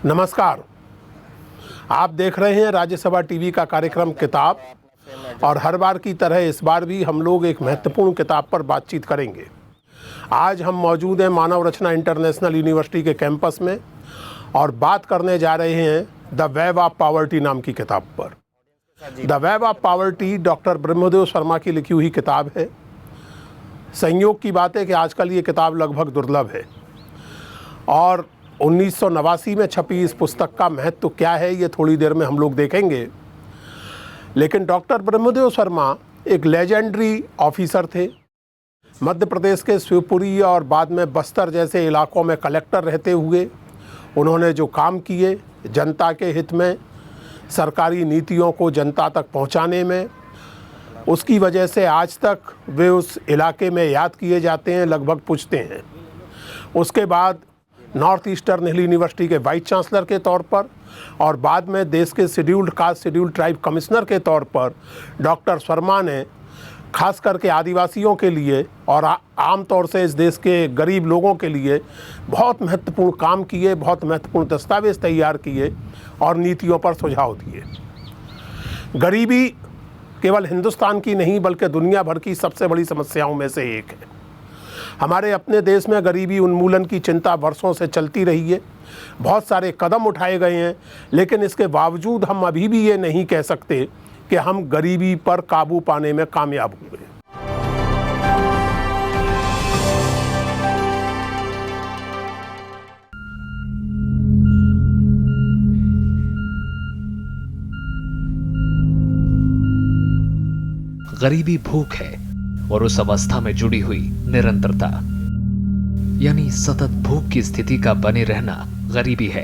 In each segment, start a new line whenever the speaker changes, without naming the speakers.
नमस्कार, आप देख रहे हैं राज्यसभा टीवी का कार्यक्रम किताब, और हर बार की तरह इस बार भी हम लोग एक महत्वपूर्ण किताब पर बातचीत करेंगे। आज हम मौजूद हैं मानव रचना इंटरनेशनल यूनिवर्सिटी के कैंपस में और बात करने जा रहे हैं द वेब ऑफ पॉवर्टी नाम की किताब पर। The web of poverty doctor Brahmadev Sharma की लिखी हुई किताब है। संयोग की बात है कि आजकल ये किताब लगभग दुर्लभ है और 1989 में छपी इस पुस्तक का महत्व क्या है ये थोड़ी देर में हम लोग देखेंगे। लेकिन डॉक्टर ब्रह्मदेव शर्मा एक लेजेंडरी ऑफिसर थे। मध्य प्रदेश के शिवपुरी और बाद में बस्तर जैसे इलाकों में कलेक्टर रहते हुए उन्होंने जो काम किए जनता के हित में, सरकारी नीतियों को जनता तक पहुंचाने में, उसकी वजह से आज तक वे उस इलाके में याद किए जाते हैं, लगभग पूछते हैं। उसके बाद नॉर्थ ईस्टर्न हिल यूनिवर्सिटी के वाइस चांसलर के तौर पर और बाद में देश के scheduled caste scheduled tribe commissioner के तौर पर डॉक्टर शर्मा ने खास करके आदिवासियों के लिए और आम तौर से इस देश के गरीब लोगों के लिए बहुत महत्वपूर्ण काम किए, बहुत महत्वपूर्ण दस्तावेज तैयार किए और नीतियों पर सुझाव दिए। गरीबी केवल हिंदुस्तान की नहीं बल्कि दुनिया भर की सबसे बड़ी समस्याओं में से एक है। हमारे अपने देश में गरीबी उन्मूलन की चिंता वर्षों से चलती रही है, बहुत सारे कदम उठाए गए हैं, लेकिन इसके बावजूद हम अभी भी ये नहीं कह सकते कि हम गरीबी पर काबू पाने में कामयाब हुए।
गरीबी भूख है और उस अवस्था में जुड़ी हुई निरंतरता, यानी सतत भूख की स्थिति का बने रहना गरीबी है।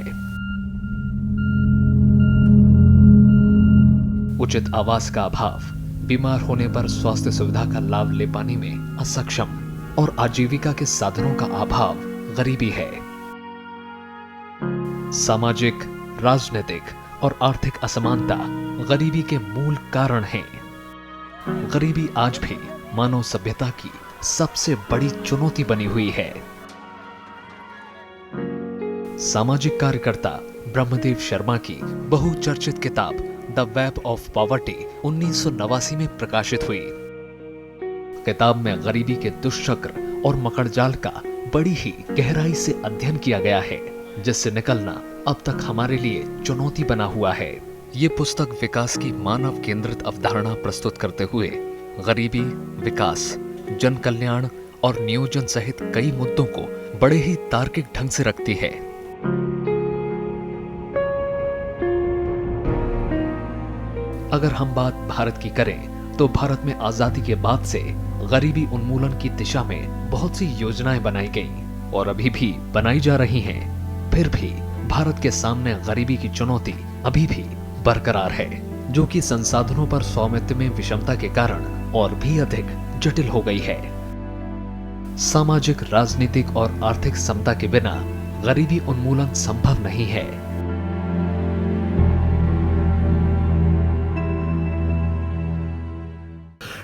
उचित आवास का अभाव, बीमार होने पर स्वास्थ्य सुविधा का लाभ ले पाने में असक्षम और आजीविका के साधनों का अभाव गरीबी है। सामाजिक, राजनीतिक और आर्थिक असमानता गरीबी के मूल कारण हैं। गरीबी आज भी मानव सभ्यता की सबसे बड़ी चुनौती बनी हुई है। सामाजिक कार्यकर्ता ब्रह्मदेव शर्मा की बहुचर्चित किताब द वेब ऑफ पॉवर्टी 1989 में प्रकाशित हुई। किताब में गरीबी के दुष्चक्र और मकड़जाल का बड़ी ही गहराई से अध्ययन किया गया है, जिससे निकलना अब तक हमारे लिए चुनौती बना हुआ है। ये पुस्तक विकास की मानव केंद्रित अवधारणा प्रस्तुत करते हुए गरीबी, विकास, जन कल्याण और नियोजन सहित कई मुद्दों को बड़े ही तार्किक ढंग से रखती है। अगर हम बात भारत की करें तो भारत में आजादी के बाद से गरीबी उन्मूलन की दिशा में बहुत सी योजनाएं बनाई गईं और अभी भी बनाई जा रही हैं। फिर भी भारत के सामने गरीबी की चुनौती अभी भी बरकरार है, जो कि संसाधनों पर स्वामित्व में विषमता के कारण और भी अधिक जटिल हो गई है। सामाजिक, राजनीतिक और आर्थिक समता के बिना गरीबी उन्मूलन संभव नहीं है।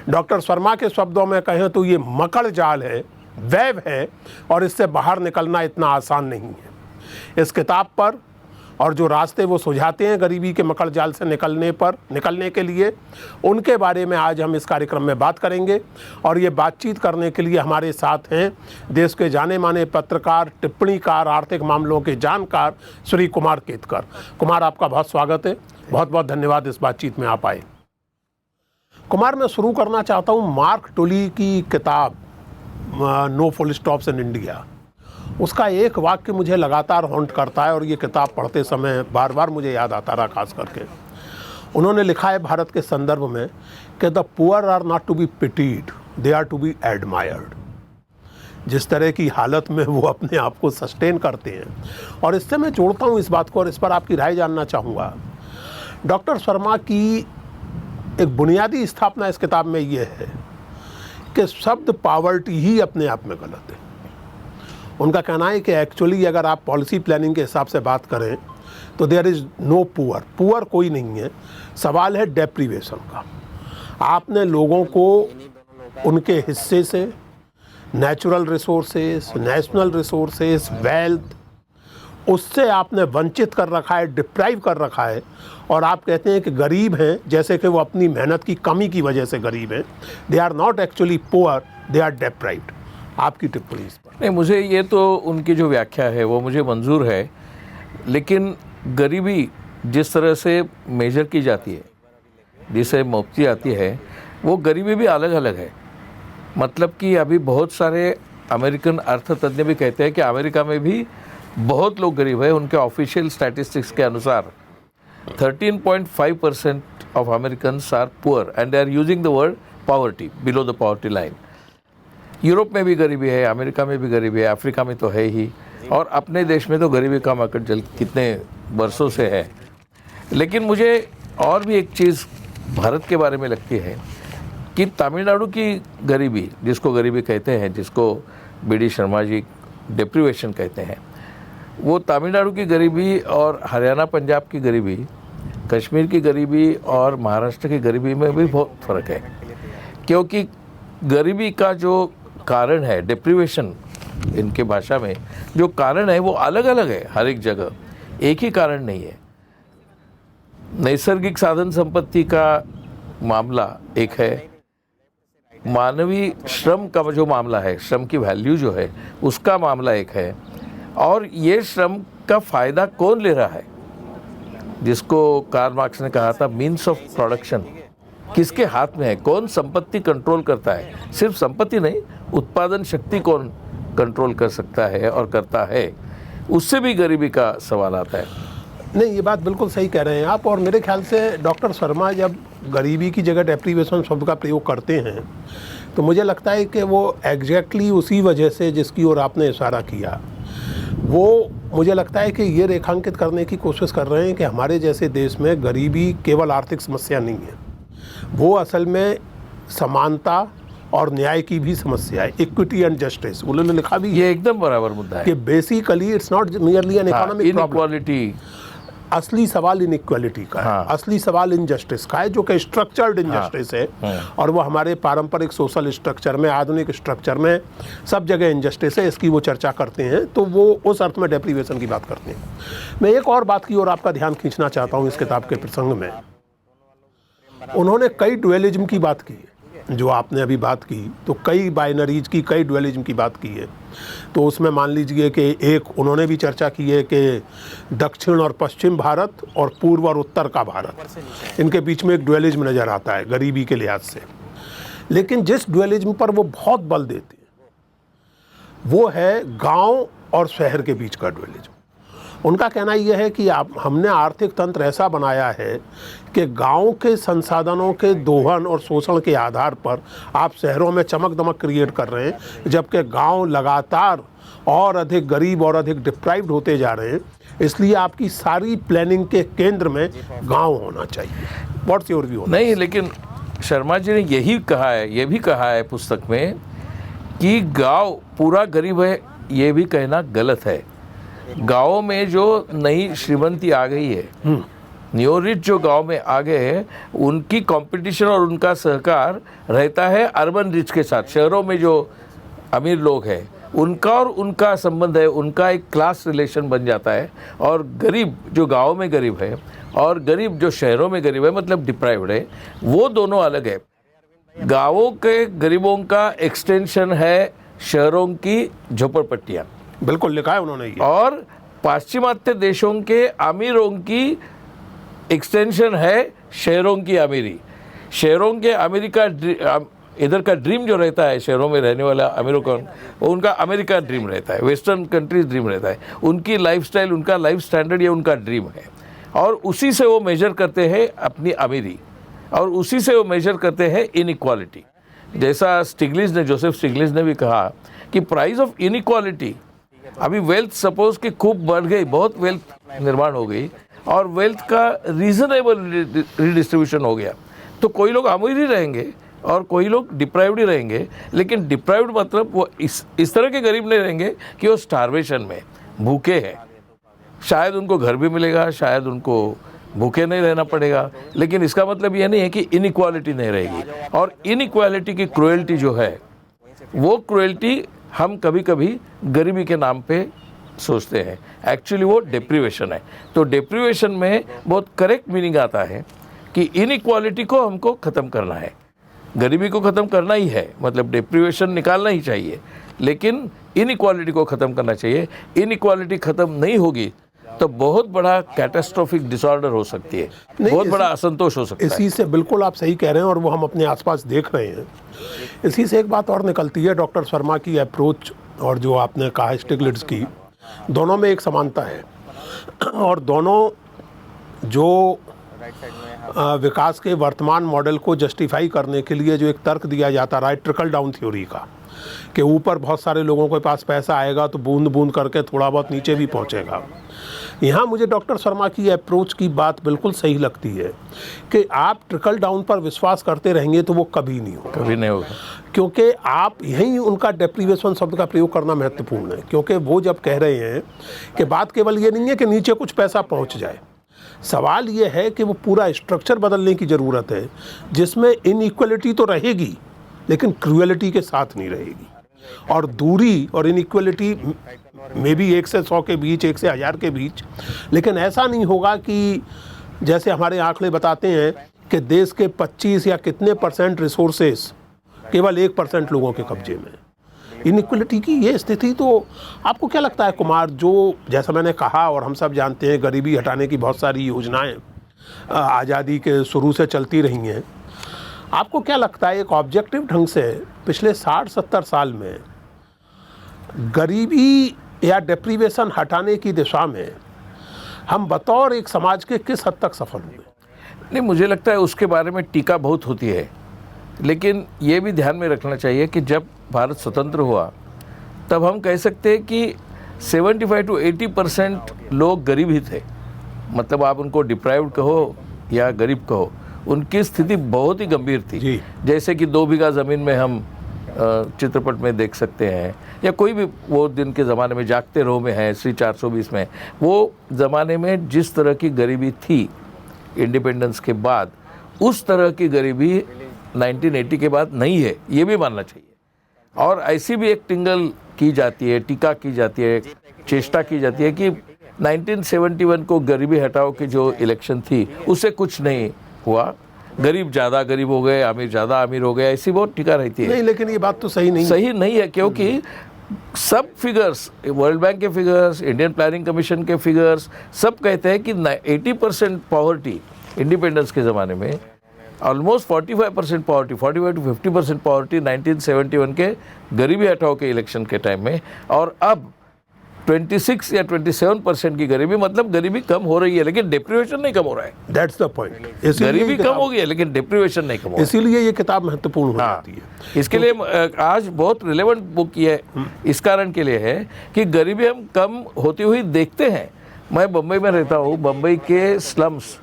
डॉक्टर शर्मा के शब्दों में कहें तो ये मकड़ जाल है, वेब है, और इससे बाहर निकलना इतना आसान नहीं है। इस किताब पर और जो रास्ते वो सुझाते हैं गरीबी के मकड़ जाल से निकलने के लिए, उनके बारे में आज हम इस कार्यक्रम में बात करेंगे। और ये बातचीत करने के लिए हमारे साथ हैं देश के जाने माने पत्रकार, टिप्पणीकार, आर्थिक मामलों के जानकार श्री कुमार केतकर। कुमार, आपका बहुत स्वागत है, बहुत बहुत धन्यवाद इस बातचीत में आप आए। कुमार, मैं शुरू करना चाहता हूँ मार्क टुली की किताब no full stops in India. उसका एक वाक्य मुझे लगातार हॉन्ट करता है और ये किताब पढ़ते समय बार बार मुझे याद आता रहा। खास करके उन्होंने लिखा है भारत के संदर्भ में कि the poor are not to be pitied, they are to be admired. जिस तरह की हालत में वो अपने आप को सस्टेन करते हैं, और इससे मैं जोड़ता हूँ इस बात को और इस पर आपकी राय जानना चाहूँगा। डॉक्टर शर्मा की एक बुनियादी स्थापना इस किताब में ये है कि शब्द पॉवर्टी ही अपने आप में गलत है। उनका कहना है कि एक्चुअली अगर आप पॉलिसी प्लानिंग के हिसाब से बात करें तो there is no poor, poor कोई नहीं है। सवाल है डेप्रीवेशन का। आपने लोगों को उनके हिस्से से natural resources, national resources, wealth, उससे आपने वंचित कर रखा है, डिप्राइव कर रखा है, और आप कहते हैं कि गरीब हैं, जैसे कि वो अपनी मेहनत की कमी की वजह से गरीब हैं। They are not actually poor, they are deprived. आपकी टिप्पणी इस पर?
नहीं, मुझे ये तो उनकी जो व्याख्या है वो मुझे मंजूर है, लेकिन गरीबी जिस तरह से मेजर की जाती है, जिसे मापी जाती है, वो गरीबी भी अलग अलग है। मतलब कि अभी बहुत सारे अमेरिकन अर्थतज्ञ भी कहते हैं कि अमेरिका में भी बहुत लोग गरीब हैं। उनके ऑफिशियल स्टैटिस्टिक्स के अनुसार 13.5% of Americans are poor and they are using the word poverty, below the poverty line. Europe में भी गरीबी है, अमेरिका में भी गरीबी है, अफ्रीका में तो है ही, और अपने देश में तो गरीबी का मकड़ जल कितने वर्षों से है। लेकिन मुझे और भी एक चीज़ भारत के बारे में लगती है कि तमिलनाडु की गरीबी, जिसको गरीबी कहते हैं, जिसको बी.डी. शर्मा जी डिप्रीवेशन कहते हैं, वो तमिलनाडु की गरीबी और हरियाणा पंजाब की गरीबी, कश्मीर की गरीबी और महाराष्ट्र की गरीबी में भी बहुत फ़र्क है। क्योंकि गरीबी का जो कारण है, डिप्रीवेशन इनके भाषा में जो कारण है वो अलग अलग है, हर एक जगह एक ही कारण नहीं है। नैसर्गिक साधन संपत्ति का मामला एक है, मानवीय श्रम का जो मामला है, श्रम की वैल्यू जो है उसका मामला एक है, और ये श्रम का फ़ायदा कौन ले रहा है, जिसको कार्ल मार्क्स ने कहा था मीन्स ऑफ प्रोडक्शन किसके हाथ में है, कौन संपत्ति कंट्रोल करता है। सिर्फ संपत्ति नहीं, उत्पादन शक्ति कौन कंट्रोल कर सकता है और करता है, उससे भी गरीबी का सवाल आता है।
नहीं, ये बात बिल्कुल सही कह रहे हैं आप। और मेरे ख्याल से डॉक्टर शर्मा जब गरीबी की जगह डेप्रीवेशन शब्द का प्रयोग करते हैं तो मुझे लगता है कि वो एग्जैक्टली उसी वजह से जिसकी ओर आपने इशारा किया, वो मुझे लगता है कि ये रेखांकित करने की कोशिश कर रहे हैं कि हमारे जैसे देश में गरीबी केवल आर्थिक समस्या नहीं है, वो असल में समानता और न्याय की भी समस्या है, इक्विटी एंड जस्टिस। उन्होंने लिखा भी
ये एकदम बराबर मुद्दा है
कि basically it's not merely an economic problem.
Inequality,
असली सवाल इनइक्वालिटी का है, असली सवाल इनजस्टिस का है, जो कि स्ट्रक्चर्ड इनजस्टिस है। और वो हमारे पारंपरिक सोशल स्ट्रक्चर में, आधुनिक स्ट्रक्चर में सब जगह इनजस्टिस है, इसकी वो चर्चा करते हैं। तो वो उस अर्थ में डेप्रीवेशन की बात करते हैं। मैं एक और बात की ओर आपका ध्यान खींचना चाहता हूँ इस किताब के प्रसंग में। उन्होंने कई डुअलिज्म की बात की है, जो आपने अभी बात की, तो कई बाइनरीज की, कई डुअलिज्म की बात की है। तो उसमें मान लीजिए कि एक उन्होंने भी चर्चा की है कि दक्षिण और पश्चिम भारत और पूर्व और उत्तर का भारत, इनके बीच में एक डुअलिज्म नज़र आता है गरीबी के लिहाज से। लेकिन जिस डुअलिज्म पर वो बहुत बल देते हैं वो है गांव और शहर के बीच का डुअलिज्म। उनका कहना यह है कि हमने आर्थिक तंत्र ऐसा बनाया है कि गांव के संसाधनों के दोहन और शोषण के आधार पर आप शहरों में चमक दमक क्रिएट कर रहे हैं, जबकि गांव लगातार और अधिक गरीब और अधिक डिप्राइव्ड होते जा रहे हैं। इसलिए आपकी सारी प्लानिंग के केंद्र में गांव होना चाहिए। What's your view?
नहीं, लेकिन शर्मा जी ने यही कहा है, ये भी कहा है पुस्तक में कि गांव पूरा गरीब है, ये भी कहना गलत है। गाँव में जो नई श्रीमंती आ गई है, न्यू रिच जो गांव में आ गए हैं, उनकी कंपटीशन और उनका सहकार रहता है अर्बन रिच के साथ। शहरों में जो अमीर लोग हैं उनका और उनका संबंध है, उनका एक क्लास रिलेशन बन जाता है। और गरीब जो गांव में गरीब है और गरीब जो शहरों में गरीब है, मतलब डिप्राइव्ड है, वो दोनों अलग है। गाँवों के गरीबों का एक्सटेंशन है शहरों की झोपड़पट्टियाँ,
बिल्कुल लिखा है उन्होंने ये।
और पाश्चिमात्य देशों के अमीरों की एक्सटेंशन है शहरों की अमीरी। शहरों के अमीरी का इधर का ड्रीम जो रहता है, शहरों में रहने वाला अमीरों का, उनका अमेरिका ड्रीम रहता है, वेस्टर्न कंट्रीज ड्रीम रहता है। उनकी लाइफस्टाइल, उनका लाइफ स्टैंडर्ड, ये उनका ड्रीम है, और उसी से वो मेजर करते हैं अपनी अमीरी, और उसी से वो मेजर करते हैं इनइक्वालिटी। जैसा जोसेफ स्टिग्लिट्ज़ ने भी कहा कि प्राइस ऑफ इनइक्वालिटी, अभी वेल्थ सपोज कि खूब बढ़ गई, बहुत वेल्थ निर्माण हो गई और वेल्थ का रीजनेबल रिडिस्ट्रीब्यूशन हो गया, तो कोई लोग अमीर ही रहेंगे और कोई लोग डिप्राइव्ड ही रहेंगे। लेकिन डिप्राइव्ड मतलब वो इस तरह के गरीब नहीं रहेंगे कि वो स्टारवेशन में भूखे हैं। शायद उनको घर भी मिलेगा, शायद उनको भूखे नहीं रहना पड़ेगा, लेकिन इसका मतलब ये नहीं है कि इनइक्वालिटी नहीं रहेगी। और इनइक्वालिटी की क्रुएल्टी जो है, वो क्रुएल्टी हम कभी कभी गरीबी के नाम पे सोचते हैं, एक्चुअली वो डिप्रीवेशन है। तो डिप्रीवेशन में बहुत करेक्ट मीनिंग आता है कि इनइक्वालिटी को हमको ख़त्म करना है, गरीबी को ख़त्म करना ही है, मतलब डिप्रीवेशन निकालना ही चाहिए, लेकिन इनइक्वालिटी को ख़त्म करना चाहिए। इनइक्वालिटी ख़त्म नहीं होगी तो बहुत बड़ा कैटास्ट्रोफिक डिसऑर्डर हो सकती है, बहुत बड़ा असंतोष हो सकता है।
इसी से बिल्कुल आप सही कह रहे हैं और वो हम अपने आसपास देख रहे हैं। इसी से एक बात और निकलती है, डॉक्टर शर्मा की अप्रोच और जो आपने कहा स्टिग्लिट्ज़ की, दोनों में एक समानता है और दोनों जो विकास के वर्तमान मॉडल को जस्टिफाई करने के लिए जो एक तर्क दिया जाता रहा है ट्रिकल डाउन थ्योरी का, कि ऊपर बहुत सारे लोगों के पास पैसा आएगा तो बूंद बूंद करके थोड़ा बहुत नीचे भी पहुंचेगा। यहाँ मुझे डॉक्टर शर्मा की अप्रोच की बात बिल्कुल सही लगती है कि आप ट्रिकल डाउन पर विश्वास करते रहेंगे तो वो कभी नहीं होगा,
कभी नहीं होगा,
क्योंकि आप यहीं उनका डेप्रीवेशन शब्द का प्रयोग करना महत्वपूर्ण है। क्योंकि वो जब कह रहे हैं कि बात केवल ये नहीं है कि नीचे कुछ पैसा पहुँच जाए, सवाल ये है कि वो पूरा स्ट्रक्चर बदलने की ज़रूरत है जिसमें इनइक्वलिटी तो रहेगी लेकिन क्रूएलिटी के साथ नहीं रहेगी, और दूरी और इनइक्वलिटी में भी 1 से 100 के बीच, 1 से 1000 के बीच, लेकिन ऐसा नहीं होगा कि जैसे हमारे आंकड़े बताते हैं कि देश के 25 या कितने % रिसोर्सेस केवल 1% लोगों के कब्जे में। इनइक्वलिटी की ये स्थिति, तो आपको क्या लगता है कुमार, जो जैसा मैंने कहा और हम सब जानते हैं गरीबी हटाने की बहुत सारी योजनाएं आज़ादी के शुरू से चलती रही हैं, आपको क्या लगता है एक ऑब्जेक्टिव ढंग से पिछले 60-70 साल में गरीबी या डेप्रीवेशन हटाने की दिशा में हम बतौर एक समाज के किस हद तक सफल हुए?
नहीं, मुझे लगता है उसके बारे में टीका बहुत होती है, लेकिन ये भी ध्यान में रखना चाहिए कि जब भारत स्वतंत्र हुआ तब हम कह सकते हैं कि 75 to 80% लोग गरीब ही थे। मतलब आप उनको डिप्राइव्ड कहो या गरीब कहो, उनकी स्थिति बहुत ही गंभीर थी। जैसे कि 2 बीघा ज़मीन में हम चित्रपट में देख सकते हैं, या कोई भी वो दिन के ज़माने में जागते रहो में है, श्री 420 में, वो ज़माने में जिस तरह की गरीबी थी इंडिपेंडेंस के बाद, उस तरह की गरीबी 1980 के बाद नहीं है, ये भी मानना चाहिए। और ऐसी भी एक टिंगल की जाती है, टीका की जाती है, चेष्टा की जाती है कि 1971 को गरीबी हटाओ की जो इलेक्शन थी उससे कुछ नहीं हुआ, गरीब ज़्यादा गरीब हो गए, अमीर ज़्यादा अमीर हो गए, ऐसी बहुत टीका रहती है।
नहीं, लेकिन ये बात तो सही नहीं
है, क्योंकि सब फिगर्स, वर्ल्ड बैंक के फिगर्स, इंडियन प्लानिंग कमीशन के फिगर्स, सब कहते हैं कि 80% पॉवर्टी इंडिपेंडेंस के ज़माने में, ऑलमोस्ट 45% पॉवर्टी, 45 to 50% पॉवर्टी 1971 के गरीबी हटाओ के इलेक्शन के टाइम में, और अब 26 या 27% की गरीबी, मतलब गरीबी कम हो रही है लेकिन डिप्रीवेशन नहीं कम हो रहा है।
That's the point.
गरीबी कम हो गई है लेकिन डिप्रीवेशन नहीं कम हो रहा है।
इसीलिए ये किताब महत्वपूर्ण हो जाती है।
इसके लिए आज बहुत रिलेवेंट बुक ये इस कारण के लिए है कि गरीबी हम कम होती हुई देखते हैं। मैं बम्बई में रहता हूँ, बम्बई के स्लम्स,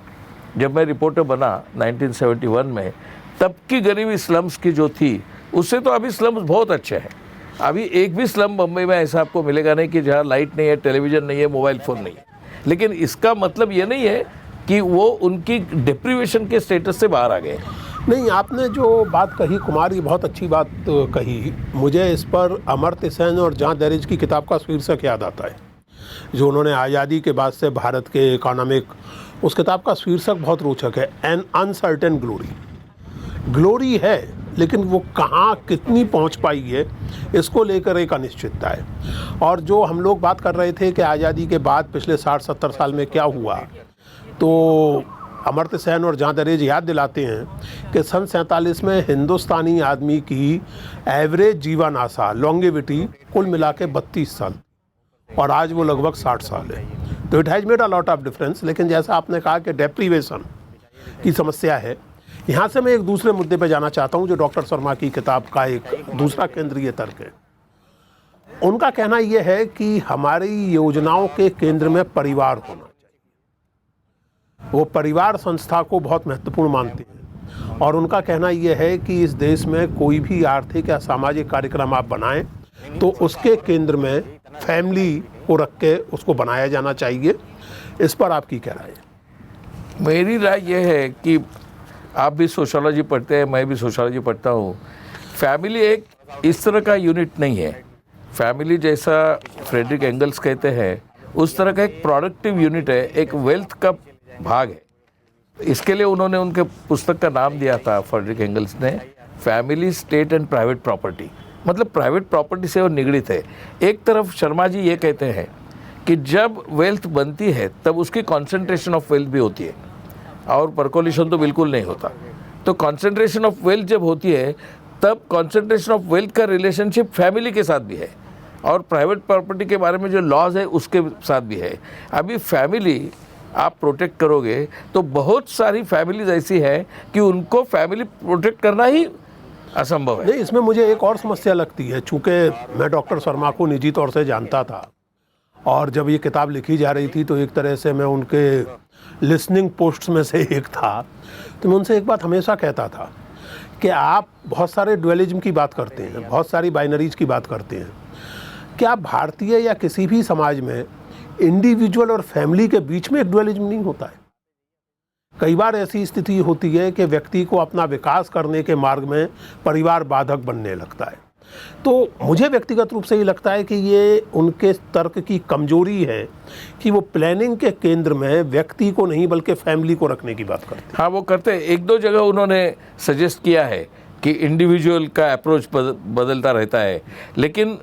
जब मैं रिपोर्टर बना 1971 में, तब की गरीबी स्लम्स की जो थी उससे तो अभी स्लम्स बहुत अच्छे हैं। अभी एक भी स्लम बम्बई में ऐसा आपको मिलेगा नहीं कि जहाँ लाइट नहीं है, टेलीविज़न नहीं है, मोबाइल फ़ोन नहीं है। लेकिन इसका मतलब ये नहीं है कि वो उनकी डिप्रीवेशन के स्टेटस से बाहर आ गए।
नहीं, आपने जो बात कही कुमार, ये बहुत अच्छी बात कही। मुझे इस पर अमर्त्य सेन और जॉन दरिज की किताब का शीर्षक याद आता है, जो उन्होंने आज़ादी के बाद से भारत के इकोनॉमिक, उस किताब का शीर्षक बहुत रोचक है, एन अनसर्टेन ग्लोरी। ग्लोरी है लेकिन वो कहाँ कितनी पहुँच पाई है इसको लेकर एक अनिश्चितता है। और जो हम लोग बात कर रहे थे कि आज़ादी के बाद पिछले 60-70 साल में क्या हुआ, तो अमर्त्य सेन और जॉन दरिज याद दिलाते हैं कि सन 47 में हिंदुस्तानी आदमी की एवरेज जीवन आशा, लॉन्गेविटी, कुल मिला के 32 साल, और आज वो लगभग 60 साल है। तो it has made a lot of difference. लेकिन जैसा आपने कहा कि डेप्रीवेशन की समस्या है, यहाँ से मैं एक दूसरे मुद्दे पे जाना चाहता हूँ जो डॉक्टर शर्मा की किताब का एक दूसरा केंद्रीय तर्क है। उनका कहना यह है कि हमारी योजनाओं के केंद्र में परिवार होना चाहिए। वो परिवार संस्था को बहुत महत्वपूर्ण मानते हैं और उनका कहना यह है कि इस देश में कोई भी आर्थिक या सामाजिक कार्यक्रम आप बनाएं तो उसके केंद्र में फैमिली को रख के उसको बनाया जाना चाहिए। इस पर आपकी क्या राय है?
मेरी राय यह है कि आप भी सोशोलॉजी पढ़ते हैं, मैं भी सोशोलॉजी पढ़ता हूँ। फैमिली एक इस तरह का यूनिट नहीं है। फैमिली जैसा फ्रेडरिक एंगल्स कहते हैं उस तरह का एक प्रोडक्टिव यूनिट है, एक वेल्थ का भाग है। इसके लिए उन्होंने उनके पुस्तक का नाम दिया था फ्रेडरिक एंगल्स ने, family, state and private property. मतलब प्राइवेट प्रॉपर्टी से वो निगड़ित है। एक तरफ शर्मा जी ये कहते हैं कि जब वेल्थ बनती है तब उसकी कॉन्सेंट्रेशन ऑफ वेल्थ भी होती है और परकोलेशन तो बिल्कुल नहीं होता। तो कॉन्सेंट्रेशन ऑफ वेल्थ जब होती है तब कॉन्सेंट्रेशन ऑफ वेल्थ का रिलेशनशिप फैमिली के साथ भी है और प्राइवेट प्रॉपर्टी के बारे में जो लॉज है उसके साथ भी है। अभी फैमिली आप प्रोटेक्ट करोगे तो बहुत सारी फैमिलीज ऐसी हैं कि उनको फैमिली प्रोटेक्ट करना ही असंभव है।
नहीं, इसमें मुझे एक और समस्या लगती है। चूँकि मैं डॉक्टर शर्मा को निजी तौर से जानता था और जब ये किताब लिखी जा रही थी तो एक तरह से मैं उनके लिसनिंग पोस्ट्स में से एक था। तो मैं उनसे एक बात हमेशा कहता था कि आप बहुत सारे ड्युअलिज्म की बात करते हैं, बहुत सारी बाइनरीज की बात करते हैं। क्या भारतीय या किसी भी समाज में इंडिविजुअल और फैमिली के बीच में एक ड्युअलिज्म नहीं होता है? कई बार ऐसी स्थिति होती है कि व्यक्ति को अपना विकास करने के मार्ग में परिवार बाधक बनने लगता है। तो मुझे व्यक्तिगत रूप से ये लगता है कि ये उनके तर्क की कमजोरी है कि वो प्लानिंग के केंद्र में व्यक्ति को नहीं बल्कि फैमिली को रखने की बात करते हैं।
हाँ, वो करते हैं। एक दो जगह उन्होंने सजेस्ट किया है कि इंडिविजुअल का अप्रोच बदलता रहता है, लेकिन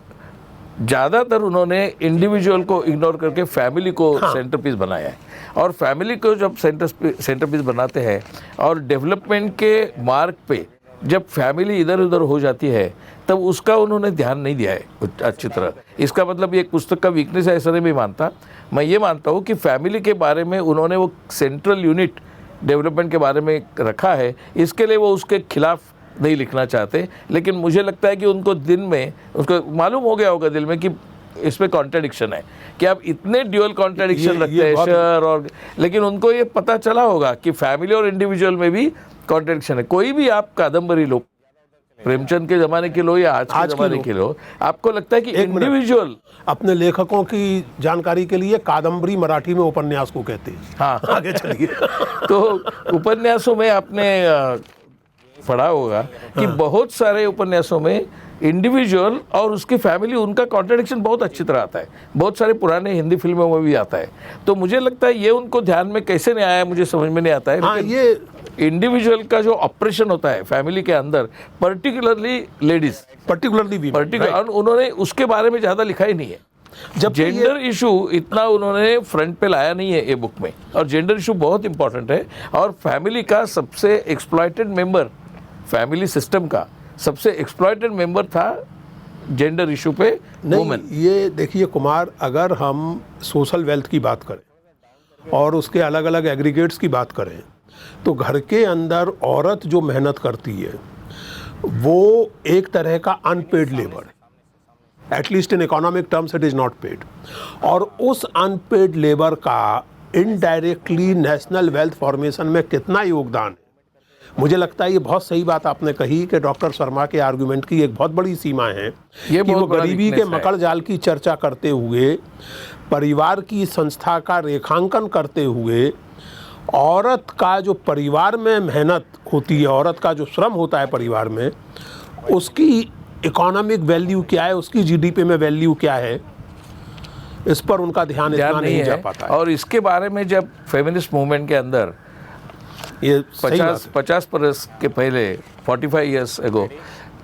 ज़्यादातर उन्होंने इंडिविजुअल को इग्नोर करके फैमिली को सेंटर पीस बनाया है। और फैमिली को जब सेंटर पीस बनाते हैं और डेवलपमेंट के मार्ग पे जब फैमिली इधर उधर हो जाती है तब उसका उन्होंने ध्यान नहीं दिया है अच्छी तरह। इसका मतलब ये पुस्तक का वीकनेस है ऐसा नहीं भी मानता। मैं ये मानता हूँ कि फैमिली के बारे में उन्होंने वो सेंट्रल यूनिट डेवलपमेंट के बारे में रखा है, इसके लिए वो उसके खिलाफ नहीं लिखना चाहते। लेकिन मुझे लगता है कि उनको दिन में उसको मालूम हो गया होगा दिल में कि इसमें कॉन्ट्राडिक्शन है, कि आप इतने ड्यूअल कॉन्ट्राडिक्शन रखते हैं शहर और, लेकिन उनको ये पता चला होगा कि फैमिली और इंडिविजुअल में भी कॉन्ट्राडिक्शन है। कोई भी आप कादम्बरी लो, प्रेमचंद के ज़माने के लो या आज के ज़माने के लो, आपको लगता है कि इंडिविजुअल।
अपने लेखकों की जानकारी के लिए कादम्बरी मराठी में उपन्यास को कहते हैं।
हाँ,
आगे चलिए।
तो उपन्यासों में आपने पढ़ा होगा कि बहुत सारे उपन्यासों में इंडिविजुअल और उसकी फैमिली, उनका कॉन्ट्रडिक्शन बहुत अच्छी तरह आता है। बहुत सारे पुराने हिंदी फिल्मों में भी आता है। तो मुझे लगता है ये उनको ध्यान में कैसे नहीं आया, मुझे समझ में नहीं आता है।
हाँ, ये
इंडिविजुअल का जो ऑपरेशन होता है फैमिली के अंदर, पर्टिकुलरली लेडीज, पर्टिकुलर उन्होंने उसके बारे में ज़्यादा लिखा ही नहीं है। जब जेंडर इशू इतना उन्होंने फ्रंट पे लाया नहीं है ये बुक में, और जेंडर इशू बहुत इंपॉर्टेंट है। और फैमिली का सबसे एक्सप्लॉइटेड मेंबर, फैमिली सिस्टम का सबसे एक्सप्लॉइटेड मेंबर था जेंडर इशू पे वुमेन।
ये देखिए कुमार, अगर हम सोशल वेल्थ की बात करें और उसके अलग अलग एग्रीगेट्स की बात करें तो घर के अंदर औरत जो मेहनत करती है वो एक तरह का unpaid labour, at least in economic terms it is not paid, और उस अनपेड लेबर का इनडायरेक्टली नेशनल वेल्थ फॉर्मेशन में कितना योगदान है। मुझे लगता है ये बहुत सही बात आपने कही कि डॉक्टर शर्मा के आर्गुमेंट की एक बहुत बड़ी सीमा है कि वो गरीबी के मकड़ जाल की चर्चा करते हुए, परिवार की संस्था का रेखांकन करते हुए, औरत का जो परिवार में मेहनत होती है, औरत का जो श्रम होता है परिवार में, उसकी इकोनॉमिक वैल्यू क्या है, उसकी जीडीपी में वैल्यू क्या है, इस पर उनका ध्यान इतना नहीं जा पाता है।
और इसके बारे में जब फेमिनिस्ट मूवमेंट के अंदर ये 50 बरस के पहले 45 इयर्स एगो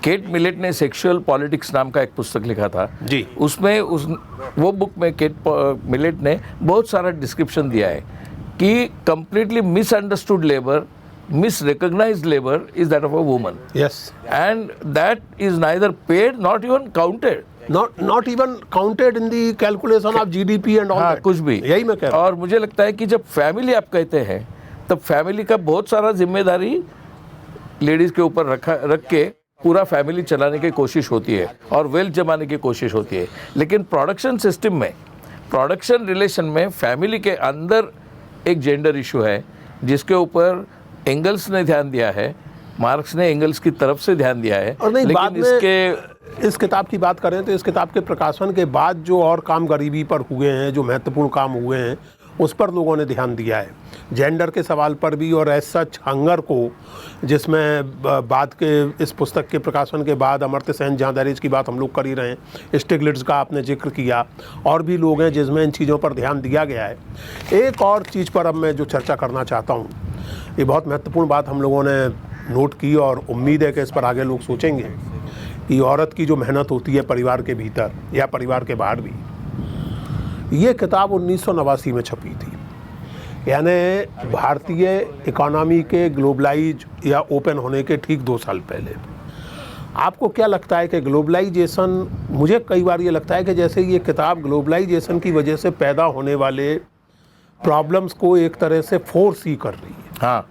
केट मिलेट ने सेक्सुअल पॉलिटिक्स नाम का एक पुस्तक लिखा था
जी।
उसमें वो बुक में केट मिलेट ने बहुत सारा डिस्क्रिप्शन दिया है कि completely misunderstood labour, misrecognized labor is that of a woman.
Yes.
And that is neither paid, not even counted.
Not even counted in the calculation of GDP and all that.
कुछ भी,
यही मैं कह रहा हूँ।
और मुझे लगता है कि जब फैमिली आप कहते हैं तब फैमिली का बहुत सारा जिम्मेदारी लेडीज़ के ऊपर रख के पूरा फैमिली चलाने की कोशिश होती है और वेल्थ जमाने की कोशिश होती है। लेकिन प्रोडक्शन सिस्टम में, प्रोडक्शन रिलेशन में फैमिली के अंदर एक जेंडर इशू है जिसके ऊपर एंगल्स ने ध्यान दिया है, मार्क्स ने एंगल्स की तरफ से ध्यान दिया है।
और नहीं,
लेकिन
बाद में इस किताब की बात करें तो इस किताब के प्रकाशन के बाद जो और काम गरीबी पर हुए हैं, जो महत्वपूर्ण काम हुए हैं, उस पर लोगों ने ध्यान दिया है, जेंडर के सवाल पर भी, और एज सच हंगर को, जिसमें बाद के इस पुस्तक के प्रकाशन के बाद अमर्त्य सेन जहाँदहेज की बात हम लोग कर ही रहे हैं, स्टिग्लिट्ज़ का आपने जिक्र किया, और भी लोग हैं जिसमें इन चीज़ों पर ध्यान दिया गया है। एक और चीज़ पर अब मैं जो चर्चा करना चाहता हूँ, ये बहुत महत्वपूर्ण बात हम लोगों ने नोट की और उम्मीद है कि इस पर आगे लोग सोचेंगे कि औरत की जो मेहनत होती है परिवार के भीतर या परिवार के बाहर भी। ये किताब 1989 में छपी थी, यानी भारतीय इकोनॉमी के ग्लोबलाइज या ओपन होने के ठीक 2 साल पहले। आपको क्या लगता है कि ग्लोबलाइजेशन, मुझे कई बार ये लगता है कि जैसे ये किताब ग्लोबलाइजेशन की वजह से पैदा होने वाले प्रॉब्लम्स को एक तरह से फोर्स ही कर रही है।
हाँ,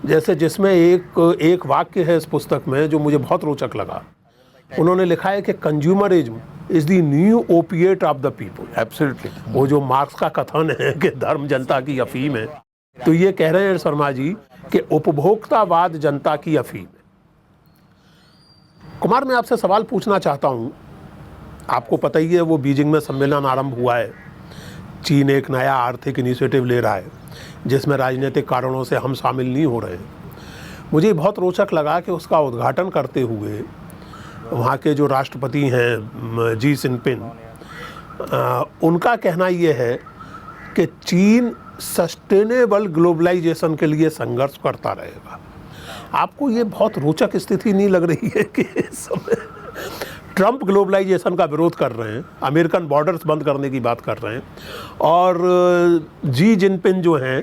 जैसे जिसमें एक वाक्य है इस पुस्तक में जो मुझे बहुत रोचक लगा। उन्होंने लिखा है कि consumerism is the new opiate of the people.
Absolutely.
वो जो मार्क्स का कथन है कि धर्म जनता की अफीम है, तो ये कह रहे हैं शर्मा जी कि उपभोक्तावाद जनता की अफीम है। कुमार, मैं आपसे सवाल पूछना चाहता हूँ, आपको पता ही है वो बीजिंग में सम्मेलन आरंभ हुआ है, चीन एक नया आर्थिक इनिशिएटिव ले रहा है जिसमें राजनीतिक कारणों से हम शामिल नहीं हो रहे हैं। मुझे बहुत रोचक लगा कि उसका उद्घाटन करते हुए वहाँ के जो राष्ट्रपति हैं जी जिनपिंग, उनका कहना ये है कि चीन सस्टेनेबल ग्लोबलाइजेशन के लिए संघर्ष करता रहेगा। आपको ये बहुत रोचक स्थिति नहीं लग रही है कि इस समय ट्रंप ग्लोबलाइजेशन का विरोध कर रहे हैं, अमेरिकन बॉर्डर्स बंद करने की बात कर रहे हैं, और जी जिनपिंग जो हैं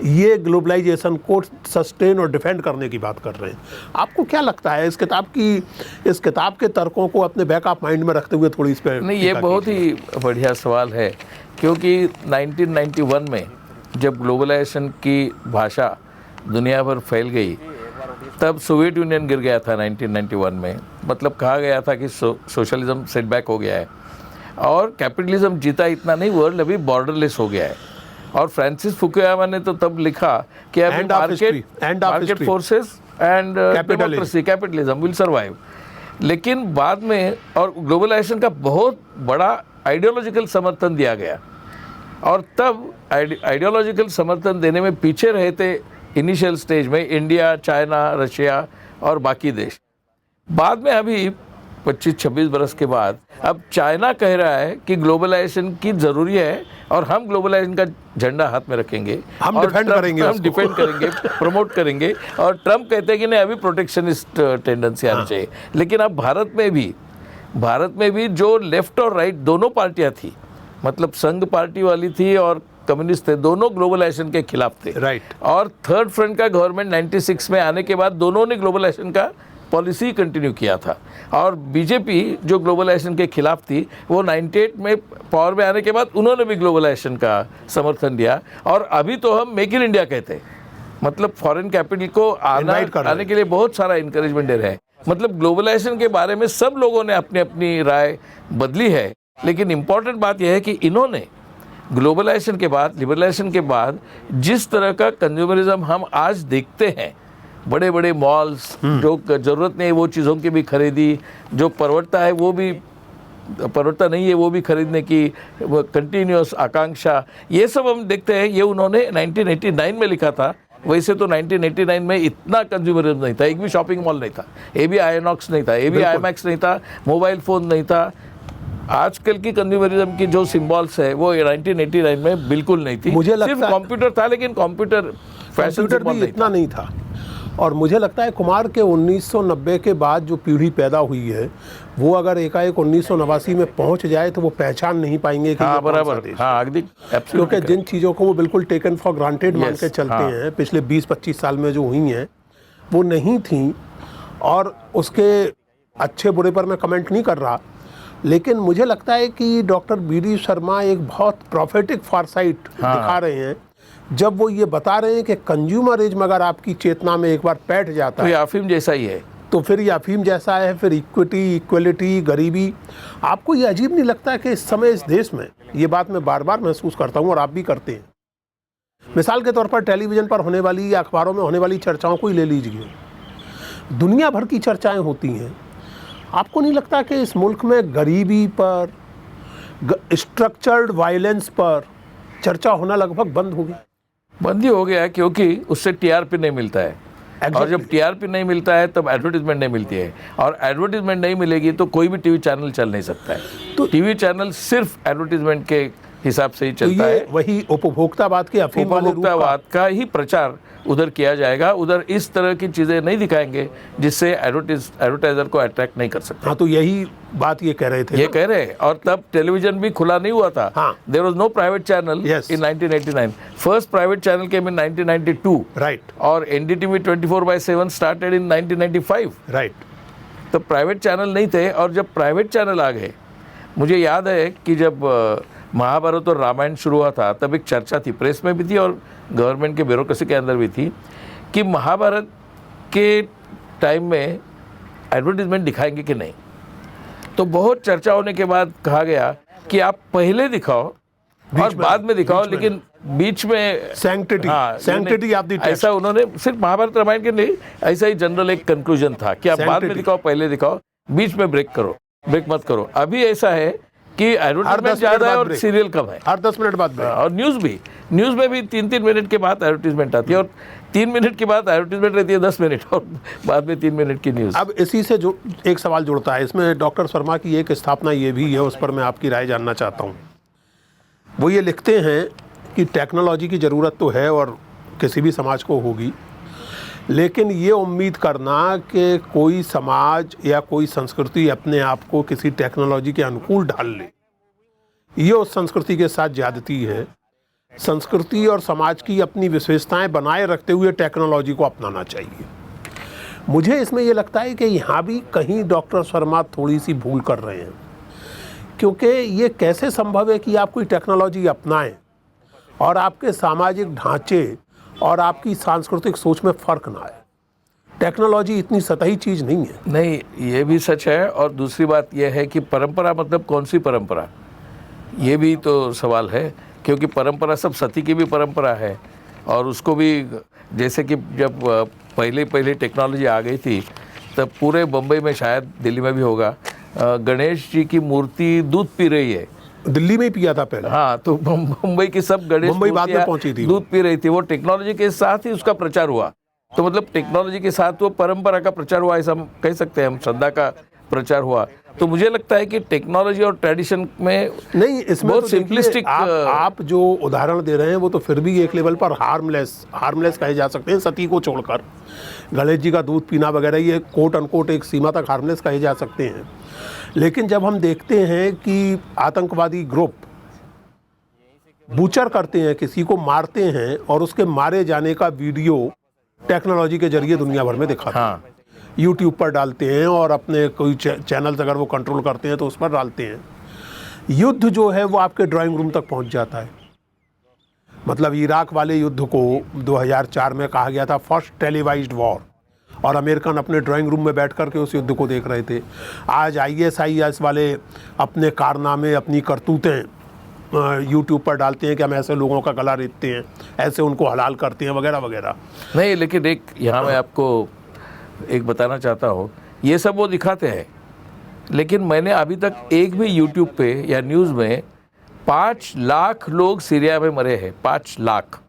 ये ग्लोबलाइजेशन को सस्टेन और डिफेंड करने की बात कर रहे हैं। आपको क्या लगता है इस किताब के तर्कों को अपने बैकअप माइंड में रखते हुए थोड़ी इस पर?
नहीं, ये बहुत ही बढ़िया सवाल है, क्योंकि 1991 में जब ग्लोबलाइजेशन की भाषा दुनिया भर फैल गई, तब सोवियत यूनियन गिर गया था 1991 में। मतलब कहा गया था कि सोशलिज्म सेटबैक हो गया है और कैपिटलिज्म जीता इतना नहीं, वर्ल्ड अभी बॉर्डरलेस हो गया है। और फ्रांसिस फुकुयामा ने तो तब लिखा कि अभी market forces and democracy, capitalism will survive. लेकिन बाद में और ग्लोबलाइजेशन का बहुत बड़ा आइडियोलॉजिकल समर्थन दिया गया, और तब आइडियोलॉजिकल समर्थन देने में पीछे रहे थे इनिशियल स्टेज में इंडिया, चाइना, रशिया और बाकी देश। बाद में अभी 25-26 बरस के बाद अब चाइना कह रहा है कि ग्लोबलाइजेशन की ज़रूरी है और हम ग्लोबलाइजेशन का झंडा हाथ में रखेंगे,
हम डिफेंड करेंगे,
प्रमोट करेंगे। और ट्रम्प कहते हैं कि नहीं, अभी प्रोटेक्शनिस्ट टेंडेंसी आनी चाहिए। लेकिन अब भारत में भी जो लेफ्ट और राइट दोनों पार्टियां थी, मतलब संघ पार्टी वाली थी और कम्युनिस्ट थे, दोनों ग्लोबलाइजेशन के खिलाफ थे।
राइट।
और थर्ड फ्रंट का गवर्नमेंट 96 में आने के बाद दोनों ने ग्लोबलाइजेशन का पॉलिसी कंटिन्यू किया था। और बीजेपी जो ग्लोबलाइजेशन के खिलाफ थी, वो 98 में पावर में आने के बाद उन्होंने भी ग्लोबलाइजेशन का समर्थन दिया। और अभी तो हम मेक इन इंडिया कहते हैं, मतलब फॉरेन कैपिटल को आने के लिए बहुत सारा इंकरेजमेंट दे रहे हैं। मतलब ग्लोबलाइजेशन के बारे में सब लोगों ने अपनी अपनी राय बदली है। लेकिन इम्पॉर्टेंट बात यह है कि इन्होंने ग्लोबलाइजेशन के बाद, लिबरलाइजेशन के बाद जिस तरह का कंज्यूमरिज्म हम आज देखते हैं, बड़े बड़े मॉल्स, जो ज़रूरत नहीं है वो चीज़ों की भी खरीदी, जो परवड़ता है वो भी, परवड़ता नहीं है वो भी खरीदने की कंटिन्यूस आकांक्षा, ये सब हम देखते हैं। ये उन्होंने 1989 में लिखा था। वैसे तो 1989 में इतना कंज्यूमरिज्म नहीं था, एक भी शॉपिंग मॉल नहीं था, एबी आईनॉक्स नहीं था, एबी आईमैक्स नहीं था, मोबाइल फ़ोन नहीं था। आजकल की कंज्यूमरिज्म की जो सिंबल्स है वो 1989 में बिल्कुल नहीं थी।
मुझे
सिर्फ कंप्यूटर था, लेकिन कंप्यूटर
भी इतना नहीं था। और मुझे लगता है कुमार के 1990 के बाद जो पीढ़ी पैदा हुई है, वो अगर एकाएक 1989 में पहुंच जाए तो वो पहचान नहीं पाएंगे कि
बराबर,
क्योंकि जिन चीज़ों को वो बिल्कुल टेकन फॉर ग्रांटेड मान के चलते हैं पिछले 20-25 साल में जो हुई हैं, वो नहीं थी। और उसके अच्छे बुरे पर मैं कमेंट नहीं कर रहा, लेकिन मुझे लगता है कि डॉक्टर बी.डी. शर्मा एक बहुत प्रॉफिटिक फॉरसाइट दिखा रहे हैं जब वो ये बता रहे हैं कि कंज्यूमरिज्म अगर आपकी चेतना में एक बार बैठ जाता है,
तो ये अफीम जैसा ही है,
तो फिर ये अफीम जैसा है। फिर इक्विटी, इक्वलिटी, गरीबी। आपको ये अजीब नहीं लगता है कि इस समय इस देश में, ये बात मैं बार बार महसूस करता हूँ और आप भी करते हैं, मिसाल के तौर पर टेलीविज़न पर होने वाली या अखबारों में होने वाली चर्चाओं को ही ले लीजिए, दुनिया भर की चर्चाएँ होती हैं। आपको नहीं लगता कि इस मुल्क में गरीबी पर, स्ट्रक्चर्ड वायलेंस पर, चर्चा होना लगभग बंद हो गया।
बंद ही हो गया है, क्योंकि उससे टीआरपी नहीं मिलता है। और जब टीआरपी नहीं मिलता है तब एडवर्टीजमेंट नहीं मिलती है, और एडवर्टीजमेंट नहीं मिलेगी तो कोई भी टीवी चैनल चल नहीं सकता है। तो टीवी चैनल सिर्फ एडवर्टीजमेंट के हिसाब से ही चलता है।
वही उपभोक्तावाद के अफीम वाले रूप
उपभोक्तावाद का ही प्रचार उधर किया जाएगा। उधर इस तरह की चीजें नहीं दिखाएंगे जिससे एडवर्टाइजर को अट्रैक्ट नहीं कर सकते।
हाँ, तो यही बात ये कह रहे थे।
ये कह रहे हैं। और तब टेलीविजन भी खुला नहीं हुआ था।
हाँ।
There was no private channel in 1989। First private channel came in 1992।
Right.
और एनडीटीवी 24/7 स्टार्टेड इन 1995।
राइट।
तो प्राइवेट चैनल नहीं थे, और जब प्राइवेट चैनल आ गए, मुझे याद है कि जब महाभारत और रामायण शुरू हुआ था तब एक चर्चा थी, प्रेस में भी थी और गवर्नमेंट के ब्यूरोक्रेसी के अंदर भी थी, कि महाभारत के टाइम में एडवर्टीजमेंट दिखाएंगे कि नहीं। तो बहुत चर्चा होने के बाद कहा गया कि आप पहले दिखाओ और बाद में दिखाओ, लेकिन बीच में
सैंक्टिटी ऑफ द टेक्स्ट,
ऐसा उन्होंने सिर्फ महाभारत रामायण के नहीं, ऐसा ही जनरल एक कंक्लूजन था कि आप बाद में दिखाओ, पहले दिखाओ, बीच में ब्रेक मत करो। अभी ऐसा है कि एडवर्टाइजमेंट ज्यादा है और सीरियल कम है।
हर 10 मिनट बाद।
और न्यूज़ में भी 3-3 मिनट के बाद एडवर्टीजमेंट आती है, और 3 मिनट के बाद एडवर्टीजमेंट रहती है 10 मिनट, और बाद में 3 मिनट की न्यूज़।
अब इसी से जो एक सवाल जुड़ता है, इसमें डॉक्टर शर्मा की एक स्थापना ये भी है, उस पर मैं आपकी राय जानना चाहता हूँ। वो ये लिखते हैं कि टेक्नोलॉजी की ज़रूरत तो है और किसी भी समाज को होगी, लेकिन ये उम्मीद करना कि कोई समाज या कोई संस्कृति अपने आप को किसी टेक्नोलॉजी के अनुकूल ढाल ले, ये उस संस्कृति के साथ ज्यादती है। संस्कृति और समाज की अपनी विशेषताएं बनाए रखते हुए टेक्नोलॉजी को अपनाना चाहिए। मुझे इसमें ये लगता है कि यहाँ भी कहीं डॉक्टर शर्मा थोड़ी सी भूल कर रहे हैं, क्योंकि ये कैसे संभव है कि आप कोई टेक्नोलॉजी अपनाएं और आपके सामाजिक ढांचे और आपकी सांस्कृतिक सोच में फ़र्क ना आए। टेक्नोलॉजी इतनी सतही चीज़ नहीं है।
नहीं, ये भी सच है। और दूसरी बात यह है कि परंपरा मतलब कौन सी परंपरा, ये भी तो सवाल है, क्योंकि परंपरा सब सती की भी परंपरा है। और उसको भी, जैसे कि जब पहले टेक्नोलॉजी आ गई थी तब पूरे बम्बई में, शायद दिल्ली में भी होगा, गणेश जी की मूर्ति दूध पी रही है।
दिल्ली में ही पिया था पहले।
हाँ, तो मुंबई की सब गणेश
मुंबई बाद में पहुंची थी,
दूध पी रही थी। वो टेक्नोलॉजी के साथ ही उसका प्रचार हुआ। तो मतलब टेक्नोलॉजी के साथ वो परंपरा का प्रचार हुआ, ऐसा हम कह सकते हैं, हम श्रद्धा का प्रचार हुआ। तो मुझे लगता है कि टेक्नोलॉजी और ट्रेडिशन में
नहीं, इसमें
बहुत
तो
सिंपलिस्टिक
आप जो उदाहरण दे रहे हैं वो तो फिर भी एक लेवल पर हार्मलेस कहे जा सकते हैं। सती को छोड़कर गणेश जी का दूध पीना वगैरह ये कोट अनकोट एक सीमा तक हार्मलेस कहे जा सकते हैं। लेकिन जब हम देखते हैं कि आतंकवादी ग्रुप बूचर करते हैं, किसी को मारते हैं और उसके मारे जाने का वीडियो टेक्नोलॉजी के जरिए दुनिया भर में दिखाते हैं, यूट्यूब पर डालते हैं, और अपने कोई चैनल्स अगर वो कंट्रोल करते हैं तो उस पर डालते हैं। युद्ध जो है वो आपके ड्राइंग रूम तक पहुंच जाता है। मतलब इराक वाले युद्ध को 2004 में कहा गया था फर्स्ट टेलीवाइज्ड वॉर, और अमेरिकन अपने ड्राइंग रूम में बैठ कर के उस युद्ध को देख रहे थे। आज ISIS वाले अपने कारनामे, अपनी करतूतें यूट्यूब पर डालते हैं कि हम ऐसे लोगों का गला रेतते हैं, ऐसे उनको हलाल करते हैं, वगैरह वगैरह।
नहीं, लेकिन एक यहाँ मैं आपको एक बताना चाहता हूँ, ये सब वो दिखाते हैं, लेकिन मैंने अभी तक एक भी यूट्यूब पे या न्यूज़ में 5 लाख लोग सीरिया में मरे हैं, 5 लाख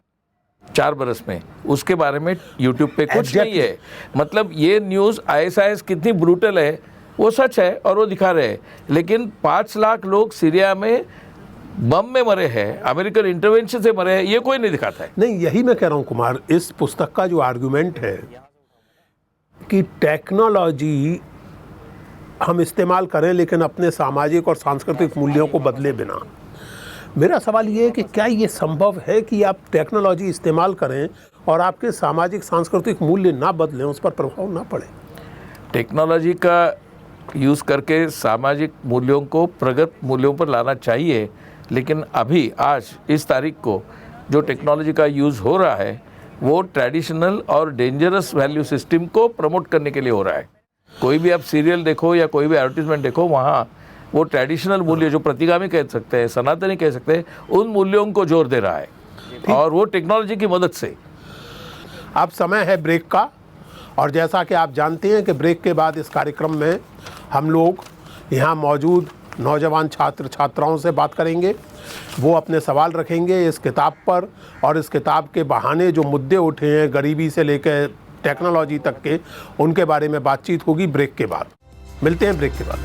4 बरस में, उसके बारे में यूट्यूब पे कुछ नहीं है। मतलब ये न्यूज़ ISIS कितनी ब्रूटल है वो सच है और वो दिखा रहे हैं, लेकिन 5 लाख लोग सीरिया में बम में मरे हैं, अमेरिकन इंटरवेंशन से मरे हैं, ये कोई नहीं दिखाता है।
नहीं, यही मैं कह रहा हूँ कुमार, इस पुस्तक का जो आर्गुमेंट है कि टेक्नोलॉजी हम इस्तेमाल करें लेकिन अपने सामाजिक और सांस्कृतिक मूल्यों को बदले बिना। मेरा सवाल ये है कि क्या ये संभव है कि आप टेक्नोलॉजी इस्तेमाल करें और आपके सामाजिक सांस्कृतिक मूल्य ना बदलें, उस पर प्रभाव ना पड़े?
टेक्नोलॉजी का यूज़ करके सामाजिक मूल्यों को प्रगत मूल्यों पर लाना चाहिए, लेकिन अभी आज इस तारीख को जो टेक्नोलॉजी का यूज़ हो रहा है वो ट्रेडिशनल और डेंजरस वैल्यू सिस्टम को प्रमोट करने के लिए हो रहा है। कोई भी आप सीरियल देखो या कोई भी एडवर्टीजमेंट देखो, वहाँ वो ट्रेडिशनल मूल्य जो प्रतिगामी कह सकते हैं, सनातनी कह सकते हैं, उन मूल्यों को जोर दे रहा है, और वो टेक्नोलॉजी की मदद से।
अब समय है ब्रेक का, और जैसा कि आप जानते हैं कि ब्रेक के बाद इस कार्यक्रम में हम लोग यहाँ मौजूद नौजवान छात्र छात्राओं से बात करेंगे। वो अपने सवाल रखेंगे इस किताब पर, और इस किताब के बहाने जो मुद्दे उठे हैं गरीबी से लेकर टेक्नोलॉजी तक के, उनके बारे में बातचीत होगी ब्रेक के बाद। मिलते हैं ब्रेक के बाद।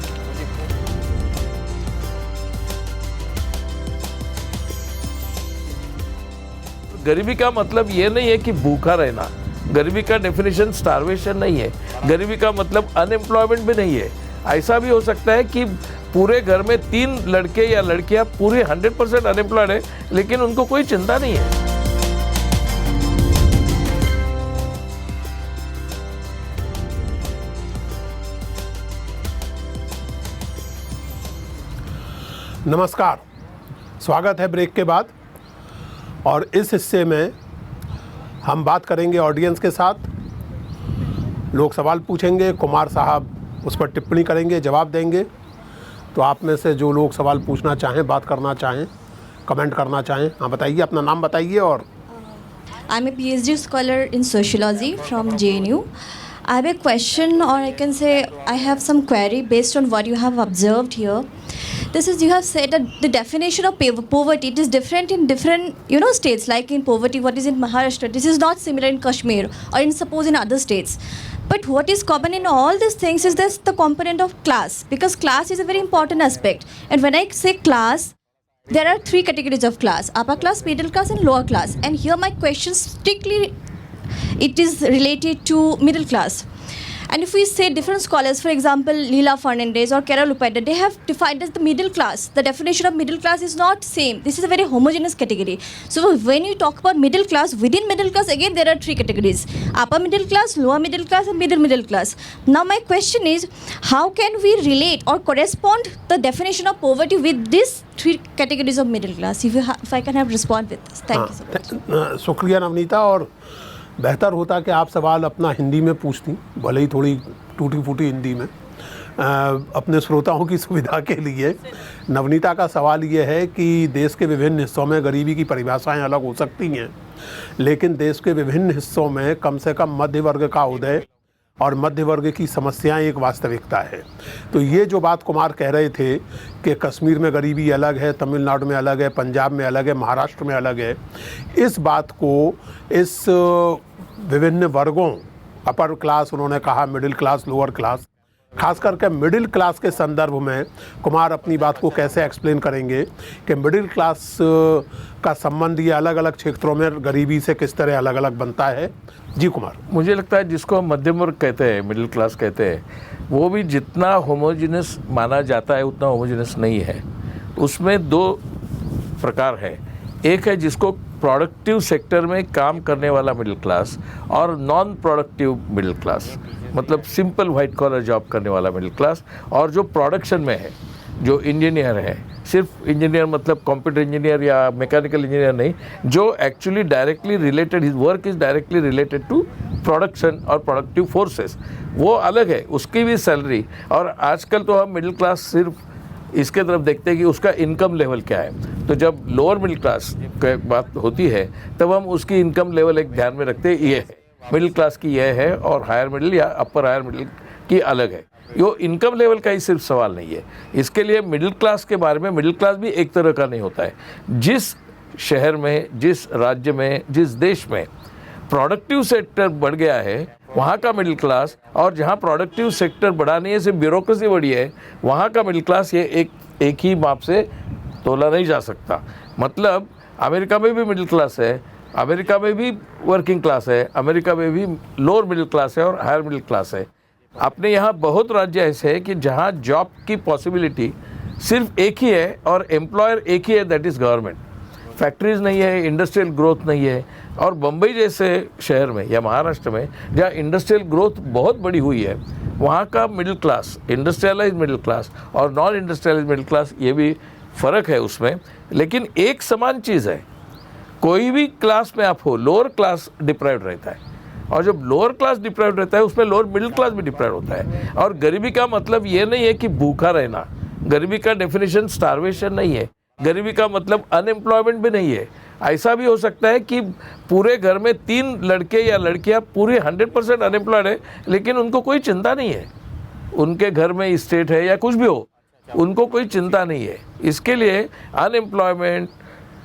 गरीबी का मतलब ये नहीं है कि भूखा रहना। गरीबी का डेफिनेशन स्टारवेशन नहीं है। गरीबी का मतलब अनएम्प्लॉयमेंट भी नहीं है। ऐसा भी हो सकता है कि पूरे घर में 3 लड़के या लड़कियां पूरे 100% अनएम्प्लॉयड है, लेकिन उनको कोई चिंता नहीं है।
नमस्कार, स्वागत है ब्रेक के बाद। और इस हिस्से में हम बात करेंगे ऑडियंस के साथ। लोग सवाल पूछेंगे, कुमार साहब उस पर टिप्पणी करेंगे, जवाब देंगे। तो आप में से जो लोग सवाल पूछना चाहें, बात करना चाहें, कमेंट करना चाहें, हाँ बताइए, अपना नाम बताइए। और
I'm a PhD scholar in sociology from JNU. I have a question, or I can say I have some query based on what you have observed here. This is, you have said that the definition of poverty, it is different in different states. Like in poverty, what is in Maharashtra, this is not similar in Kashmir or in suppose in other states. But what is common in all these things is this, the component of class, because class is a very important aspect. And when I say class, there are 3 categories of class: upper class, middle class and lower class. And here my question strictly, it is related to middle class. And if we say different scholars, for example, Leela Fernandez or Carol Upadhyay, they have defined as the middle class. The definition of middle class is not same. This is a very homogeneous category. So when you talk about middle class, within middle class, again, there are 3 categories: upper middle class, lower middle class and middle class. Now my question is, how can we relate or correspond the definition of poverty with these 3 categories of middle class? If I can have respond with this. Thank you so much.
शुक्रिया नवनीता। और बेहतर होता कि आप सवाल अपना हिंदी में पूछती, भले ही थोड़ी टूटी फूटी हिंदी में, अपने श्रोताओं की सुविधा के लिए। नवनीता का सवाल ये है कि देश के विभिन्न हिस्सों में गरीबी की परिभाषाएं अलग हो सकती हैं, लेकिन देश के विभिन्न हिस्सों में कम से कम मध्य वर्ग का उदय और मध्य वर्ग की समस्याएं एक वास्तविकता है। तो ये जो बात कुमार कह रहे थे कि कश्मीर में गरीबी अलग है, तमिलनाडु में अलग है, पंजाब में अलग है, महाराष्ट्र में अलग है, इस बात को इस विभिन्न वर्गों, अपर क्लास उन्होंने कहा, मिडिल क्लास, लोअर क्लास, खास करके मिडिल क्लास के संदर्भ में कुमार अपनी बात को कैसे एक्सप्लेन करेंगे कि मिडिल क्लास का संबंध ये अलग अलग क्षेत्रों में गरीबी से किस तरह अलग अलग बनता है। जी कुमार।
मुझे लगता है जिसको हम मध्यम वर्ग कहते हैं, मिडिल क्लास कहते हैं, वो भी जितना होमोजेनस माना जाता है उतना होमोजेनस नहीं है। उसमें 2 प्रकार है। एक है जिसको प्रोडक्टिव सेक्टर में काम करने वाला मिडिल क्लास, और नॉन प्रोडक्टिव मिडिल क्लास, मतलब सिंपल वाइट कॉलर जॉब करने वाला मिडिल क्लास, और जो प्रोडक्शन में है, जो इंजीनियर है, सिर्फ इंजीनियर मतलब कंप्यूटर इंजीनियर या मैकेनिकल इंजीनियर नहीं, जो actually directly related, his work is directly related to production और प्रोडक्टिव फोर्सेस, वो अलग है, उसकी भी सैलरी। और आजकल तो हम मिडिल क्लास सिर्फ इसके तरफ देखते हैं कि उसका इनकम लेवल क्या है। तो जब लोअर मिडिल क्लास की बात होती है तब हम उसकी इनकम लेवल एक ध्यान में रखते हैं, ये है मिडिल क्लास की, यह है, और हायर मिडिल या अपर हायर मिडिल की अलग है। ये इनकम लेवल का ही सिर्फ सवाल नहीं है। इसके लिए मिडिल क्लास के बारे में, मिडिल क्लास भी एक तरह का नहीं होता है। जिस शहर में, जिस राज्य में, जिस देश में प्रोडक्टिव सेक्टर बढ़ गया है वहाँ का मिडिल क्लास, और जहाँ प्रोडक्टिव सेक्टर बढ़ाने से ब्यूरोक्रेसी बढ़ी है वहाँ का मिडिल क्लास, ये एक ही माप से तोला नहीं जा सकता। मतलब अमेरिका में भी मिडिल क्लास है, अमेरिका में भी वर्किंग क्लास है, अमेरिका में भी लोअर मिडिल क्लास है और हायर मिडिल क्लास है। अपने यहाँ बहुत राज्य ऐसे हैं कि जहाँ जॉब की पॉसिबिलिटी सिर्फ एक ही है और एम्प्लॉयर एक ही है, दैट इज़ गवर्नमेंट। फैक्ट्रीज़ नहीं है, इंडस्ट्रियल ग्रोथ नहीं है। और बम्बई जैसे शहर में या महाराष्ट्र में जहाँ इंडस्ट्रियल ग्रोथ बहुत बड़ी हुई है, वहाँ का middle class, industrialise middle class और नॉन इंडस्ट्रियलाइज मिडिल क्लास, ये भी फ़र्क है उसमें, लेकिन एक समान चीज़ है। कोई भी क्लास में आप हो, लोअर क्लास डिप्राइव्ड रहता है, और जब लोअर क्लास डिप्राइव्ड रहता है उसमें लोअर मिडिल क्लास भी डिप्राइव्ड होता है। और गरीबी का मतलब ये नहीं है कि भूखा रहना। गरीबी का डेफिनेशन स्टारवेशन नहीं है। गरीबी का मतलब अनएम्प्लॉयमेंट भी नहीं है। ऐसा भी हो सकता है कि पूरे घर में 3 लड़के या लड़कियां पूरे 100% अनएम्प्लॉयड है, लेकिन उनको कोई चिंता नहीं है, उनके घर में स्टेट है या कुछ भी हो, उनको कोई चिंता नहीं है। इसके लिए unemployment,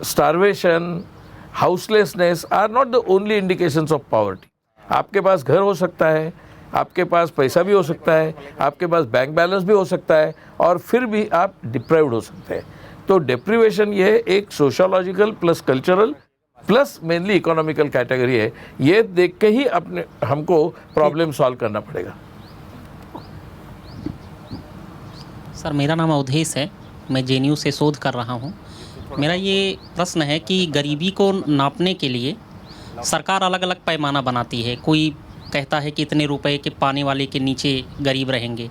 starvation, houselessness are not the only indications of poverty. आपके पास घर हो सकता है, आपके पास पैसा भी हो सकता है, आपके पास बैंक बैलेंस भी हो सकता है, और फिर भी आप डिप्राइव्ड हो सकते हैं। तो डिप्रीवेशन ये एक sociological plus cultural plus mainly economical category है। ये देख के ही अपने हमको प्रॉब्लम सॉल्व करना पड़ेगा।
सर, मेरा नाम अवधेश है, मैं जेएनयू से शोध कर रहा हूँ। मेरा ये प्रश्न है कि गरीबी को नापने के लिए सरकार अलग अलग पैमाना बनाती है। कोई कहता है कि इतने रुपए के पाने वाले के नीचे गरीब रहेंगे।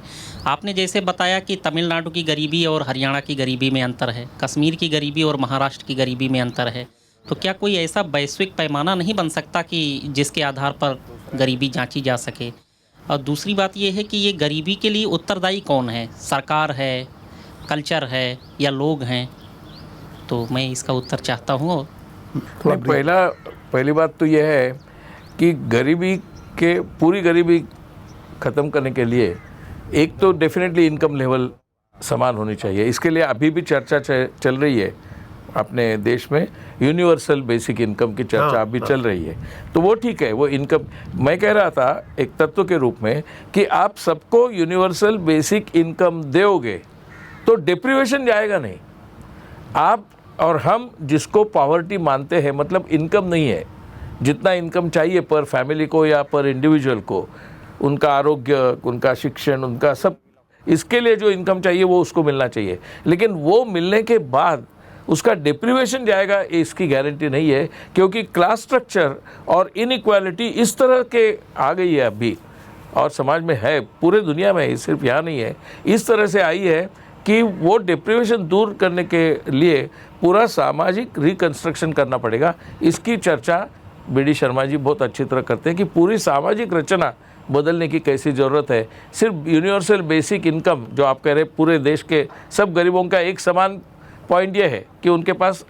आपने जैसे बताया कि तमिलनाडु की गरीबी और हरियाणा की गरीबी में अंतर है, कश्मीर की गरीबी और महाराष्ट्र की गरीबी में अंतर है, तो क्या कोई ऐसा वैश्विक पैमाना नहीं बन सकता कि जिसके आधार पर गरीबी जांची जा सके? और दूसरी बात ये है कि ये गरीबी के लिए उत्तरदायी कौन है? सरकार है, कल्चर है, या लोग हैं? तो मैं इसका उत्तर चाहता हूँ।
पहली बात तो यह है कि गरीबी के पूरी गरीबी ख़त्म करने के लिए एक तो डेफिनेटली इनकम लेवल समान होनी चाहिए। इसके लिए अभी भी चर्चा चल रही है अपने देश में, यूनिवर्सल बेसिक इनकम की चर्चा अभी चल रही है। तो वो ठीक है, वो इनकम मैं कह रहा था एक तत्व के रूप में कि आप सबको यूनिवर्सल बेसिक इनकम दोगे तो डिप्रीवेशन जाएगा नहीं। आप और हम जिसको पॉवर्टी मानते हैं, मतलब इनकम नहीं है, जितना इनकम चाहिए पर फैमिली को या पर इंडिविजुअल को, उनका आरोग्य, उनका शिक्षण, उनका सब, इसके लिए जो इनकम चाहिए वो उसको मिलना चाहिए। लेकिन वो मिलने के बाद उसका डिप्रीवेशन जाएगा इसकी गारंटी नहीं है, क्योंकि क्लास स्ट्रक्चर और इनइक्वालिटी इस तरह के आ गई है अभी, और समाज में है, पूरे दुनिया में है, सिर्फ यहाँ नहीं है, इस तरह से आई है कि वो डिप्रीवेशन दूर करने के लिए पूरा सामाजिक रिकन्स्ट्रक्शन करना पड़ेगा। इसकी चर्चा बी.डी. शर्मा जी बहुत अच्छी तरह करते हैं कि पूरी सामाजिक रचना बदलने की कैसी ज़रूरत है। सिर्फ यूनिवर्सल बेसिक इनकम जो आप कह रहे हैं, पूरे देश के सब गरीबों का एक समान पॉइंट ये है कि उनके पास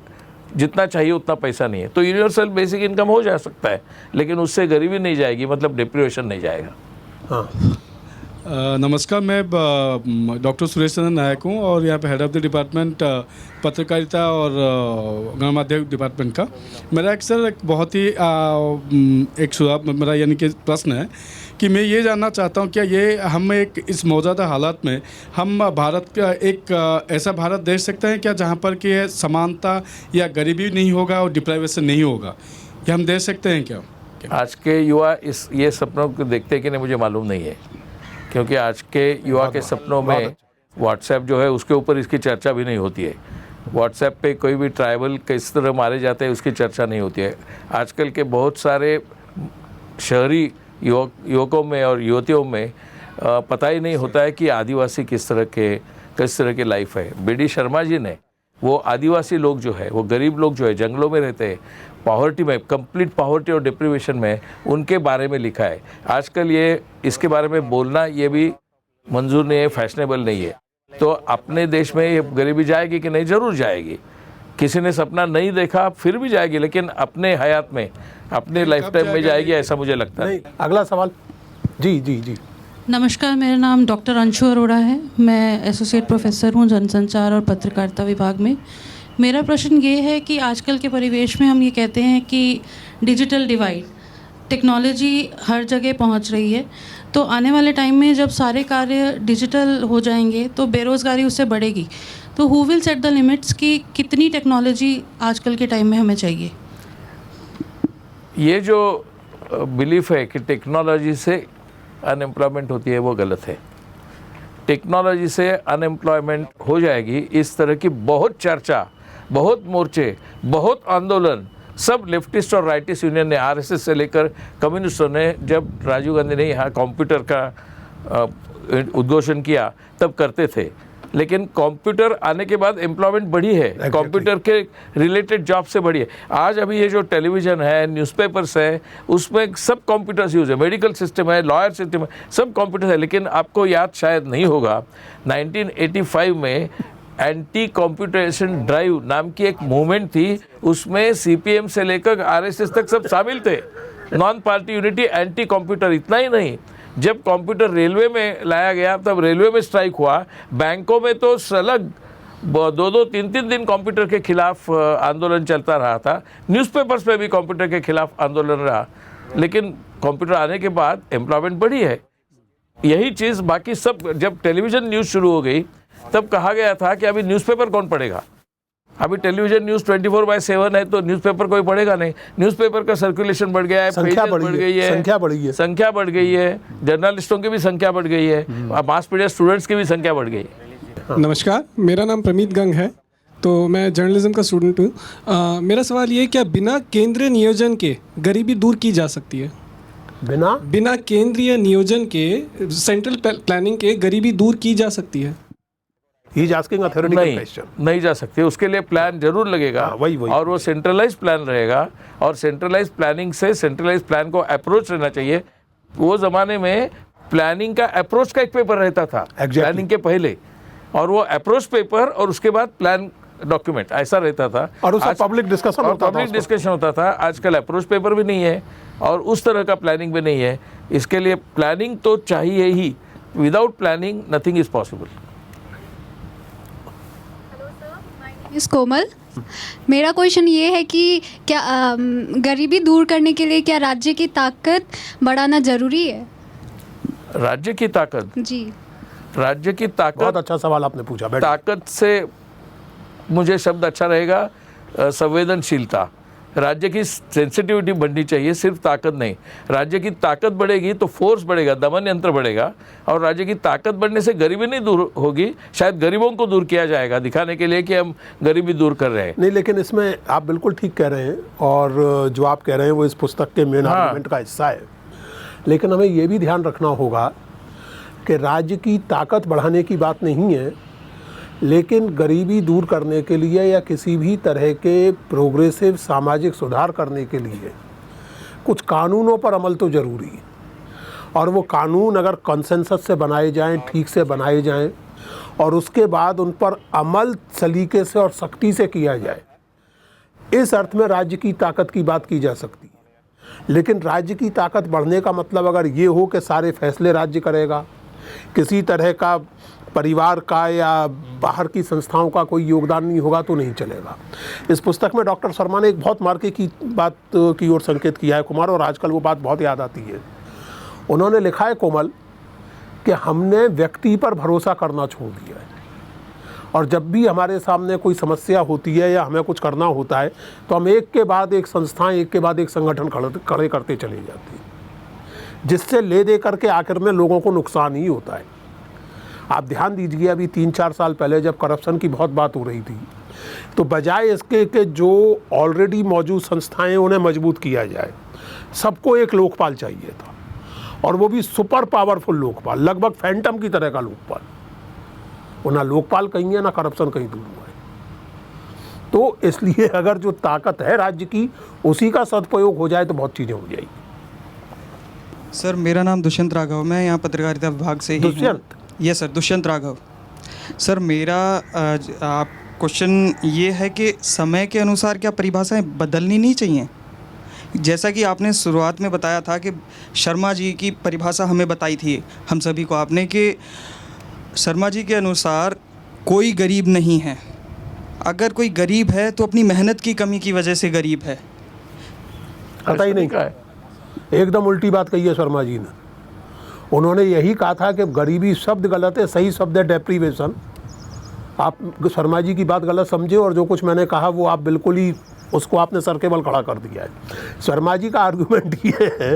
जितना चाहिए उतना पैसा नहीं है, तो यूनिवर्सल बेसिक इनकम हो जा सकता है, लेकिन उससे गरीबी नहीं जाएगी, मतलब डिप्रीवेशन नहीं जाएगा।
हाँ।
नमस्कार, मैं डॉक्टर सुरेश चंद्र नायक हूँ और यहाँ पे हेड ऑफ़ द डिपार्टमेंट पत्रकारिता और गणमाध्यम डिपार्टमेंट का। मेरा एक बहुत ही एक सुझाव, मेरा यानी कि प्रश्न है कि मैं ये जानना चाहता हूँ, क्या ये हम एक इस मौजूदा हालात में हम भारत का एक ऐसा भारत देख सकते हैं क्या जहाँ पर कि समानता या गरीबी नहीं होगा और डिप्राइवेशन नहीं होगा? क्या हम देख सकते हैं क्या?
आज के युवा ये सपनों को देखते हैं कि नहीं, मुझे मालूम नहीं है, क्योंकि आज के युवा के सपनों में व्हाट्सएप जो है उसके ऊपर इसकी चर्चा भी नहीं होती है। व्हाट्सएप पे कोई भी ट्राइबल किस तरह मारे जाते हैं उसकी चर्चा नहीं होती है। आजकल के बहुत सारे शहरी युवकों में और युवतियों में पता ही नहीं होता है कि आदिवासी किस तरह की लाइफ है। बी.डी. शर्मा जी ने वो आदिवासी लोग जो है, वो गरीब लोग जो है, जंगलों में रहते हैं, पॉवर्टी में, कंप्लीट पॉवर्टी और डिप्रीवेशन में, उनके बारे में लिखा है। आजकल ये इसके बारे में बोलना ये भी मंजूर नहीं है, फैशनेबल नहीं है। तो अपने देश में ये गरीबी जाएगी कि नहीं? ज़रूर जाएगी। किसी ने सपना नहीं देखा फिर भी जाएगी, लेकिन अपने हयात में, अपने लाइफ टाइम में जाएगी, ऐसा मुझे लगता है।
अगला सवाल। जी जी जी।
नमस्कार, मेरा नाम डॉक्टर अंशु अरोड़ा है। मैं एसोसिएट प्रोफेसर हूँ जनसंचार और पत्रकारिता विभाग में। मेरा प्रश्न ये है कि आजकल के परिवेश में हम ये कहते हैं कि डिजिटल डिवाइड, टेक्नोलॉजी हर जगह पहुँच रही है, तो आने वाले टाइम में जब सारे कार्य डिजिटल हो जाएंगे तो बेरोज़गारी उससे बढ़ेगी। तो who will set the limits कि कितनी टेक्नोलॉजी आजकल के टाइम में हमें चाहिए?
ये जो बिलीफ है कि टेक्नोलॉजी से अनएम्प्लॉयमेंट होती है, वो गलत है। टेक्नोलॉजी से अनएम्प्लॉयमेंट हो जाएगी, इस तरह की बहुत चर्चा, बहुत मोर्चे, बहुत आंदोलन, सब लेफ्टिस्ट और राइटिस्ट यूनियन ने, आरएसएस से लेकर कम्युनिस्टों ने, जब राजीव गांधी ने यहाँ कंप्यूटर का उद्घोषण किया तब करते थे। लेकिन कंप्यूटर आने के बाद एम्प्लॉयमेंट बढ़ी है, कंप्यूटर के रिलेटेड जॉब से बढ़ी है। आज अभी ये जो टेलीविज़न है, न्यूज़पेपर्स है, उसमें सब कंप्यूटर्स यूज़ है, मेडिकल सिस्टम है, लॉयर सिस्टम है, सब कंप्यूटर है। लेकिन आपको याद शायद नहीं होगा, 1985 में एंटी कंप्यूटेशन ड्राइव नाम की एक मूवमेंट थी, उसमें सीपीएम से लेकर आरएसएस तक सब शामिल थे। Non party unity, anti computer. इतना ही नहीं, जब कंप्यूटर रेलवे में लाया गया तब रेलवे में स्ट्राइक हुआ, बैंकों में तो सलग 2-3 दिन कंप्यूटर के खिलाफ आंदोलन चलता रहा था, न्यूज़पेपर्स पे भी कंप्यूटर के खिलाफ आंदोलन रहा, लेकिन कंप्यूटर आने के बाद एम्प्लॉयमेंट बढ़ी है। यही चीज़ बाकी सब, जब टेलीविज़न न्यूज़ शुरू हो गई तब कहा गया था कि अभी न्यूज़पेपर कौन पढ़ेगा, अभी टेलीविज़न न्यूज़ 24/7 है तो न्यूज़पेपर कोई पढ़ेगा नहीं। न्यूज़पेपर का सर्कुलेशन बढ़ गया है,
संख्या
पेजेस बढ़ गई है, संख्या बढ़ गई है, जर्नलिस्टों की भी संख्या बढ़ गई है, मास मीडिया स्टूडेंट्स की भी संख्या बढ़ गई है।
नमस्कार, मेरा नाम प्रमीत गंग है, तो मैं जर्नलिज्म का स्टूडेंट हूँ। मेरा सवाल ये है, क्या बिना केंद्रीय नियोजन के गरीबी दूर की जा सकती है? बिना केंद्रीय नियोजन के, सेंट्रल प्लानिंग के गरीबी दूर की जा सकती है?
He is asking a theoretical question.
नहीं जा सकती, उसके लिए प्लान जरूर लगेगा।
वही
और वो सेंट्रलाइज प्लान रहेगा, और सेंट्रलाइज प्लानिंग से सेंट्रलाइज प्लान को अप्रोच रहना चाहिए। वो ज़माने में प्लानिंग का अप्रोच का एक पेपर रहता था, प्लानिंग के पहले, और वो अप्रोच पेपर और उसके बाद प्लान डॉक्यूमेंट ऐसा रहता था,
और उसका पब्लिक डिस्कशन
होता था। आजकल अप्रोच पेपर भी नहीं है और उस तरह का प्लानिंग भी नहीं है। इसके लिए प्लानिंग तो चाहिए ही, without planning nothing is possible.
Miss Komal, मेरा क्वेश्चन ये है कि क्या गरीबी दूर करने के लिए क्या राज्य की ताकत बढ़ाना जरूरी है?
राज्य की ताकत?
जी,
राज्य की ताकत,
बहुत अच्छा सवाल आपने पूछा।
ताकत से मुझे शब्द अच्छा रहेगा संवेदनशीलता। राज्य की सेंसिटिविटी बढ़नी चाहिए, सिर्फ ताकत नहीं। राज्य की ताकत बढ़ेगी तो फोर्स बढ़ेगा, दमन यंत्र बढ़ेगा, और राज्य की ताकत बढ़ने से गरीबी नहीं दूर होगी, शायद गरीबों को दूर किया जाएगा दिखाने के लिए कि हम गरीबी दूर कर रहे हैं।
नहीं, लेकिन इसमें आप बिल्कुल ठीक कह रहे हैं, और जो आप कह रहे हैं वो इस पुस्तक के मेन आर्गुमेंट का हिस्सा है। लेकिन हमें ये भी ध्यान रखना होगा कि राज्य की ताकत बढ़ाने की बात नहीं है, लेकिन गरीबी दूर करने के लिए या किसी भी तरह के प्रोग्रेसिव सामाजिक सुधार करने के लिए कुछ कानूनों पर अमल तो ज़रूरी है, और वो कानून अगर कंसेंसस से बनाए जाएं, ठीक से बनाए जाएं, और उसके बाद उन पर अमल सलीके से और सख्ती से किया जाए, इस अर्थ में राज्य की ताकत की बात की जा सकती है। लेकिन राज्य की ताकत बढ़ने का मतलब अगर ये हो कि सारे फैसले राज्य करेगा, किसी तरह का परिवार का या बाहर की संस्थाओं का कोई योगदान नहीं होगा, तो नहीं चलेगा। इस पुस्तक में डॉक्टर शर्मा ने एक बहुत मार्के की बात की ओर संकेत किया है कुमार, और आजकल वो बात बहुत याद आती है। उन्होंने लिखा है कोमल कि हमने व्यक्ति पर भरोसा करना छोड़ दिया है, और जब भी हमारे सामने कोई समस्या होती है या हमें कुछ करना होता है तो हम एक के बाद एक संस्थाएं, एक के बाद एक संगठन खड़े करते चले जाते हैं, जिससे ले दे करके आखिर में लोगों को नुकसान ही होता है। आप ध्यान दीजिए, अभी 3-4 साल पहले जब करप्शन की बहुत बात हो रही थी, तो बजाय इसके कि जो ऑलरेडी मौजूद संस्थाएं उन्हें मजबूत किया जाए, सबको एक लोकपाल चाहिए था, और वो भी सुपर पावरफुल लोकपाल, लगभग फैंटम की तरह का लोकपाल। वो ना लोकपाल कहीं है, ना करप्शन कहीं दूर हुआ है। तो इसलिए अगर जो ताकत है राज्य की, उसी का सदुपयोग हो जाए तो बहुत चीज़ें हो जाएगी।
सर, मेरा नाम दुष्यंत राघव, मैं यहाँ पत्रकारिता विभाग से ही।
Dushyant?
Yes sir, Dushyant Raghav. Sir, मेरा आप क्वेश्चन ये है कि समय के अनुसार क्या परिभाषाएं बदलनी नहीं चाहिए? जैसा कि आपने शुरुआत में बताया था कि शर्मा जी की परिभाषा हमें बताई थी हम सभी को आपने, कि शर्मा जी के अनुसार कोई गरीब नहीं है। अगर कोई गरीब है तो अपनी मेहनत की कमी की वजह से गरीब है।
पता ही नहीं कहा है, एकदम उल्टी बात कही है शर्मा जी ने। उन्होंने यही कहा था कि गरीबी शब्द गलत है, सही शब्द है डेप्रीवेशन। आप शर्मा जी की बात गलत समझे, और जो कुछ मैंने कहा वो आप बिल्कुल ही उसको आपने सर के बल खड़ा कर दिया है। शर्मा जी का आर्गुमेंट ये है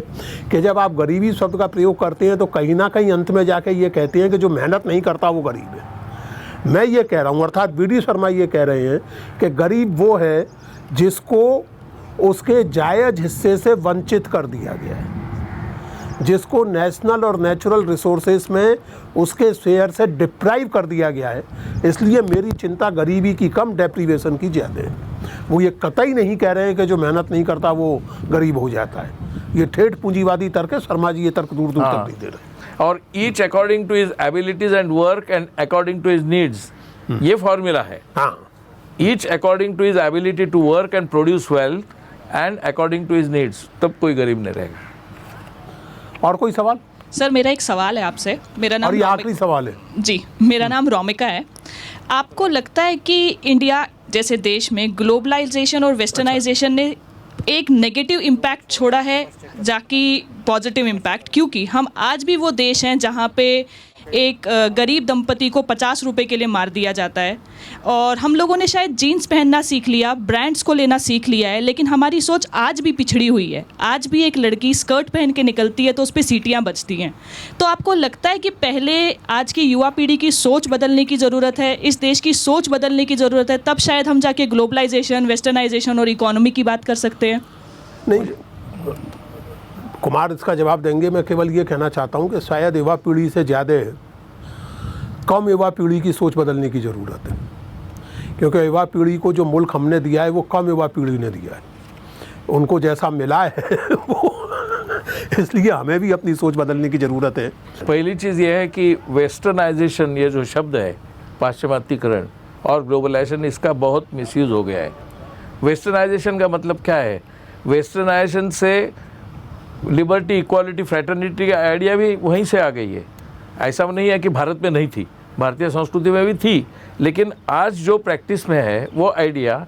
कि जब आप गरीबी शब्द का प्रयोग करते हैं तो कहीं ना कहीं अंत में जाके ये कहते हैं कि जो मेहनत नहीं करता वो गरीब है। मैं ये कह रहा हूँ, अर्थात वी.डी. शर्मा ये कह रहे हैं कि गरीब वो है जिसको उसके जायज़ हिस्से से वंचित कर दिया गया है, जिसको नेशनल और नेचुरल रिसोर्सेज में उसके शेयर से डिप्राइव कर दिया गया है। इसलिए मेरी चिंता गरीबी की कम, डेप्रीवेशन की ज़्यादा है। वो ये कतई नहीं कह रहे हैं कि जो मेहनत नहीं करता वो गरीब हो जाता है। ये ठेठ पूंजीवादी तर्क है, शर्मा जी ये तर्क दूर दूर तक नहीं दे रहे।
और each according to his abilities and work and according to his needs, ये फॉर्मूला है।
हाँ,
each according to his ability to work and produce wealth and according to his needs, तब कोई गरीब नहीं रहेगा।
और कोई सवाल?
सर मेरा एक सवाल है आपसे। मेरा नाम
और ये आखिरी सवाल है
जी, मेरा नाम रोमिका है। आपको लगता है कि इंडिया जैसे देश में ग्लोबलाइजेशन और वेस्टर्नाइजेशन ने एक नेगेटिव इम्पैक्ट छोड़ा है जाकि पॉजिटिव इम्पैक्ट? क्योंकि हम आज भी वो देश हैं जहाँ पे एक गरीब दंपति को 50 रुपए के लिए मार दिया जाता है, और हम लोगों ने शायद जीन्स पहनना सीख लिया, ब्रांड्स को लेना सीख लिया है, लेकिन हमारी सोच आज भी पिछड़ी हुई है। आज भी एक लड़की स्कर्ट पहन के निकलती है तो उस पर सीटियाँ बजती हैं। तो आपको लगता है कि पहले आज की युवा पीढ़ी की सोच बदलने की ज़रूरत है, इस देश की सोच बदलने की ज़रूरत है, तब शायद हम जाके ग्लोबलाइजेशन, वेस्टर्नाइजेशन और इकोनॉमी की बात कर सकते हैं?
नहीं, कुमार इसका जवाब देंगे। मैं केवल ये कहना चाहता हूँ कि शायद युवा पीढ़ी से ज़्यादा कम युवा पीढ़ी की सोच बदलने की ज़रूरत है, क्योंकि युवा पीढ़ी को जो मुल्क हमने दिया है वो कम युवा पीढ़ी ने दिया है। उनको जैसा मिला है वो इसलिए हमें भी अपनी सोच बदलने की ज़रूरत है।
पहली चीज़ ये है कि वेस्टर्नाइजेशन, ये जो शब्द है, पाश्चिमात्यकरण और ग्लोबलाइजेशन, इसका बहुत मिसयूज़ हो गया है। वेस्टर्नाइजेशन का मतलब क्या है? वेस्टर्नाइजेशन से लिबर्टी, इक्वालिटी, फ्रेटर्निटी का आइडिया भी वहीं से आ गई है। ऐसा नहीं है कि भारत में नहीं थी, भारतीय संस्कृति में भी थी, लेकिन आज जो प्रैक्टिस में है वो आइडिया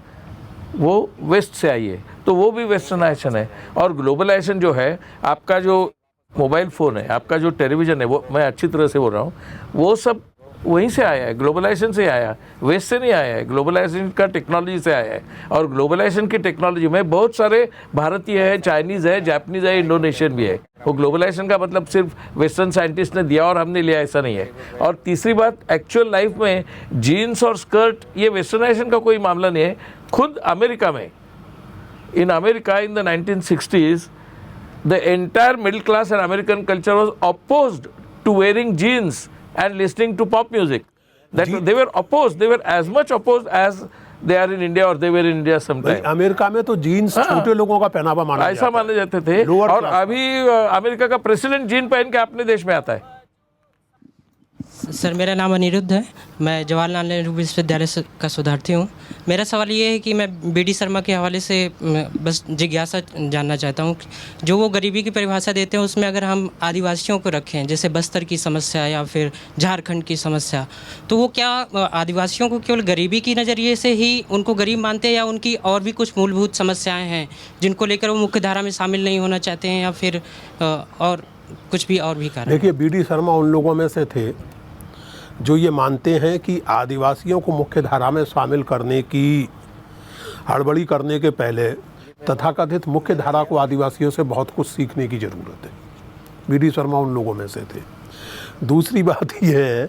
वो वेस्ट से आई है, तो वो भी वेस्टर्नाइजेशन है। और ग्लोबलाइजेशन जो है, आपका जो मोबाइल फ़ोन है, आपका जो टेलीविज़न है, वो मैं अच्छी तरह से बोल रहा हूँ, वो सब वहीं से आया है, ग्लोबलाइजेशन से आया है, वेस्ट से नहीं आया है। ग्लोबलाइजेशन का टेक्नोलॉजी से आया है, और ग्लोबलाइजेशन की टेक्नोलॉजी में बहुत सारे भारतीय है, चाइनीज़ है, जापानीज़ है, इंडोनेशियन भी है। वो ग्लोबलाइजेशन का मतलब सिर्फ वेस्टर्न साइंटिस्ट ने दिया और हमने लिया, ऐसा नहीं है। और तीसरी बात, एक्चुअल लाइफ में जीन्स और स्कर्ट ये वेस्टर्नाइजेशन का कोई मामला नहीं है। खुद अमेरिका में, in America in the 1960s the entire middle class and American culture was opposed to wearing jeans and listening to pop music. That they were opposed. They were as much opposed as they are in India, or they were in India sometime.
America में तो jeans छोटे लोगों का पहनावा माना
ऐसा माने जाते थे। और अभी अमेरिका का प्रेसिडेंट जीन पहन के अपने देश में आता है।
सर मेरा नाम अनिरुद्ध है, मैं जवाहरलाल नेहरू विश्वविद्यालय का शोधार्थी हूँ। मेरा सवाल ये है कि मैं बीडी शर्मा के हवाले से बस जिज्ञासा जानना चाहता हूँ, जो वो गरीबी की परिभाषा देते हैं उसमें अगर हम आदिवासियों को रखें, जैसे बस्तर की समस्या या फिर झारखंड की समस्या, तो वो क्या आदिवासियों को केवल गरीबी की नज़रिए से ही उनको गरीब मानते हैं, या उनकी और भी कुछ मूलभूत समस्याएँ हैं जिनको लेकर वो मुख्य धारा में शामिल नहीं होना चाहते हैं, या फिर और कुछ भी और भी कारण?
देखिए, बीडी शर्मा उन लोगों में से थे जो ये मानते हैं कि आदिवासियों को मुख्य धारा में शामिल करने की हड़बड़ी करने के पहले तथाकथित मुख्य धारा को आदिवासियों से बहुत कुछ सीखने की ज़रूरत है। बीडी शर्मा उन लोगों में से थे। दूसरी बात यह है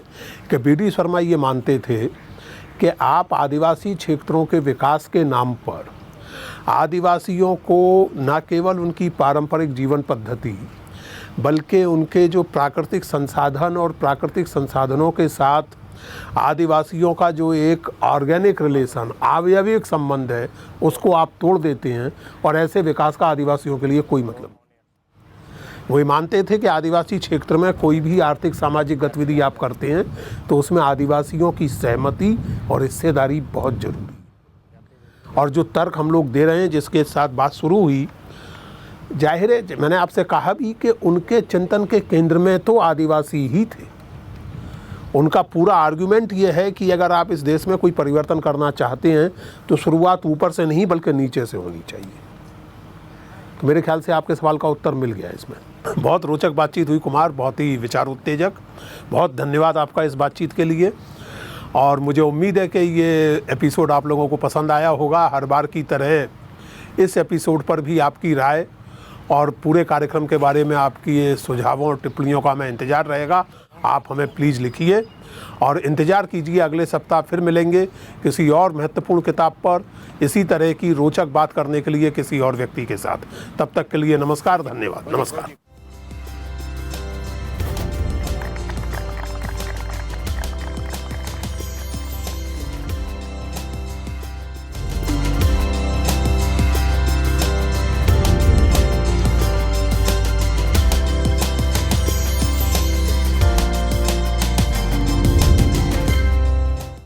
कि बीडी शर्मा ये मानते थे कि आप आदिवासी क्षेत्रों के विकास के नाम पर आदिवासियों को न केवल उनकी पारंपरिक जीवन पद्धति बल्कि उनके जो प्राकृतिक संसाधन और प्राकृतिक संसाधनों के साथ आदिवासियों का जो एक ऑर्गेनिक रिलेशन, आवयविक संबंध है, उसको आप तोड़ देते हैं, और ऐसे विकास का आदिवासियों के लिए कोई मतलब नहीं। वो मानते थे कि आदिवासी क्षेत्र में कोई भी आर्थिक सामाजिक गतिविधि आप करते हैं तो उसमें आदिवासियों की सहमति और हिस्सेदारी बहुत जरूरी है। और जो तर्क हम लोग दे रहे हैं, जिसके साथ बात शुरू हुई, जाहिर है, मैंने आपसे कहा भी कि उनके चिंतन के केंद्र में तो आदिवासी ही थे। उनका पूरा आर्गुमेंट ये है कि अगर आप इस देश में कोई परिवर्तन करना चाहते हैं तो शुरुआत ऊपर से नहीं बल्कि नीचे से होनी चाहिए। तो मेरे ख्याल से आपके सवाल का उत्तर मिल गया इसमें। बहुत रोचक बातचीत हुई कुमार, बहुत ही विचार उत्तेजक। बहुत धन्यवाद आपका इस बातचीत के लिए, और मुझे उम्मीद है कि ये एपिसोड आप लोगों को पसंद आया होगा। हर बार की तरह इस एपिसोड पर भी आपकी राय और पूरे कार्यक्रम के बारे में आपकी ये सुझावों और टिप्पणियों का हमें इंतज़ार रहेगा। आप हमें प्लीज़ लिखिए और इंतज़ार कीजिए, अगले सप्ताह फिर मिलेंगे किसी और महत्वपूर्ण किताब पर, इसी तरह की रोचक बात करने के लिए किसी और व्यक्ति के साथ। तब तक के लिए नमस्कार, धन्यवाद, नमस्कार।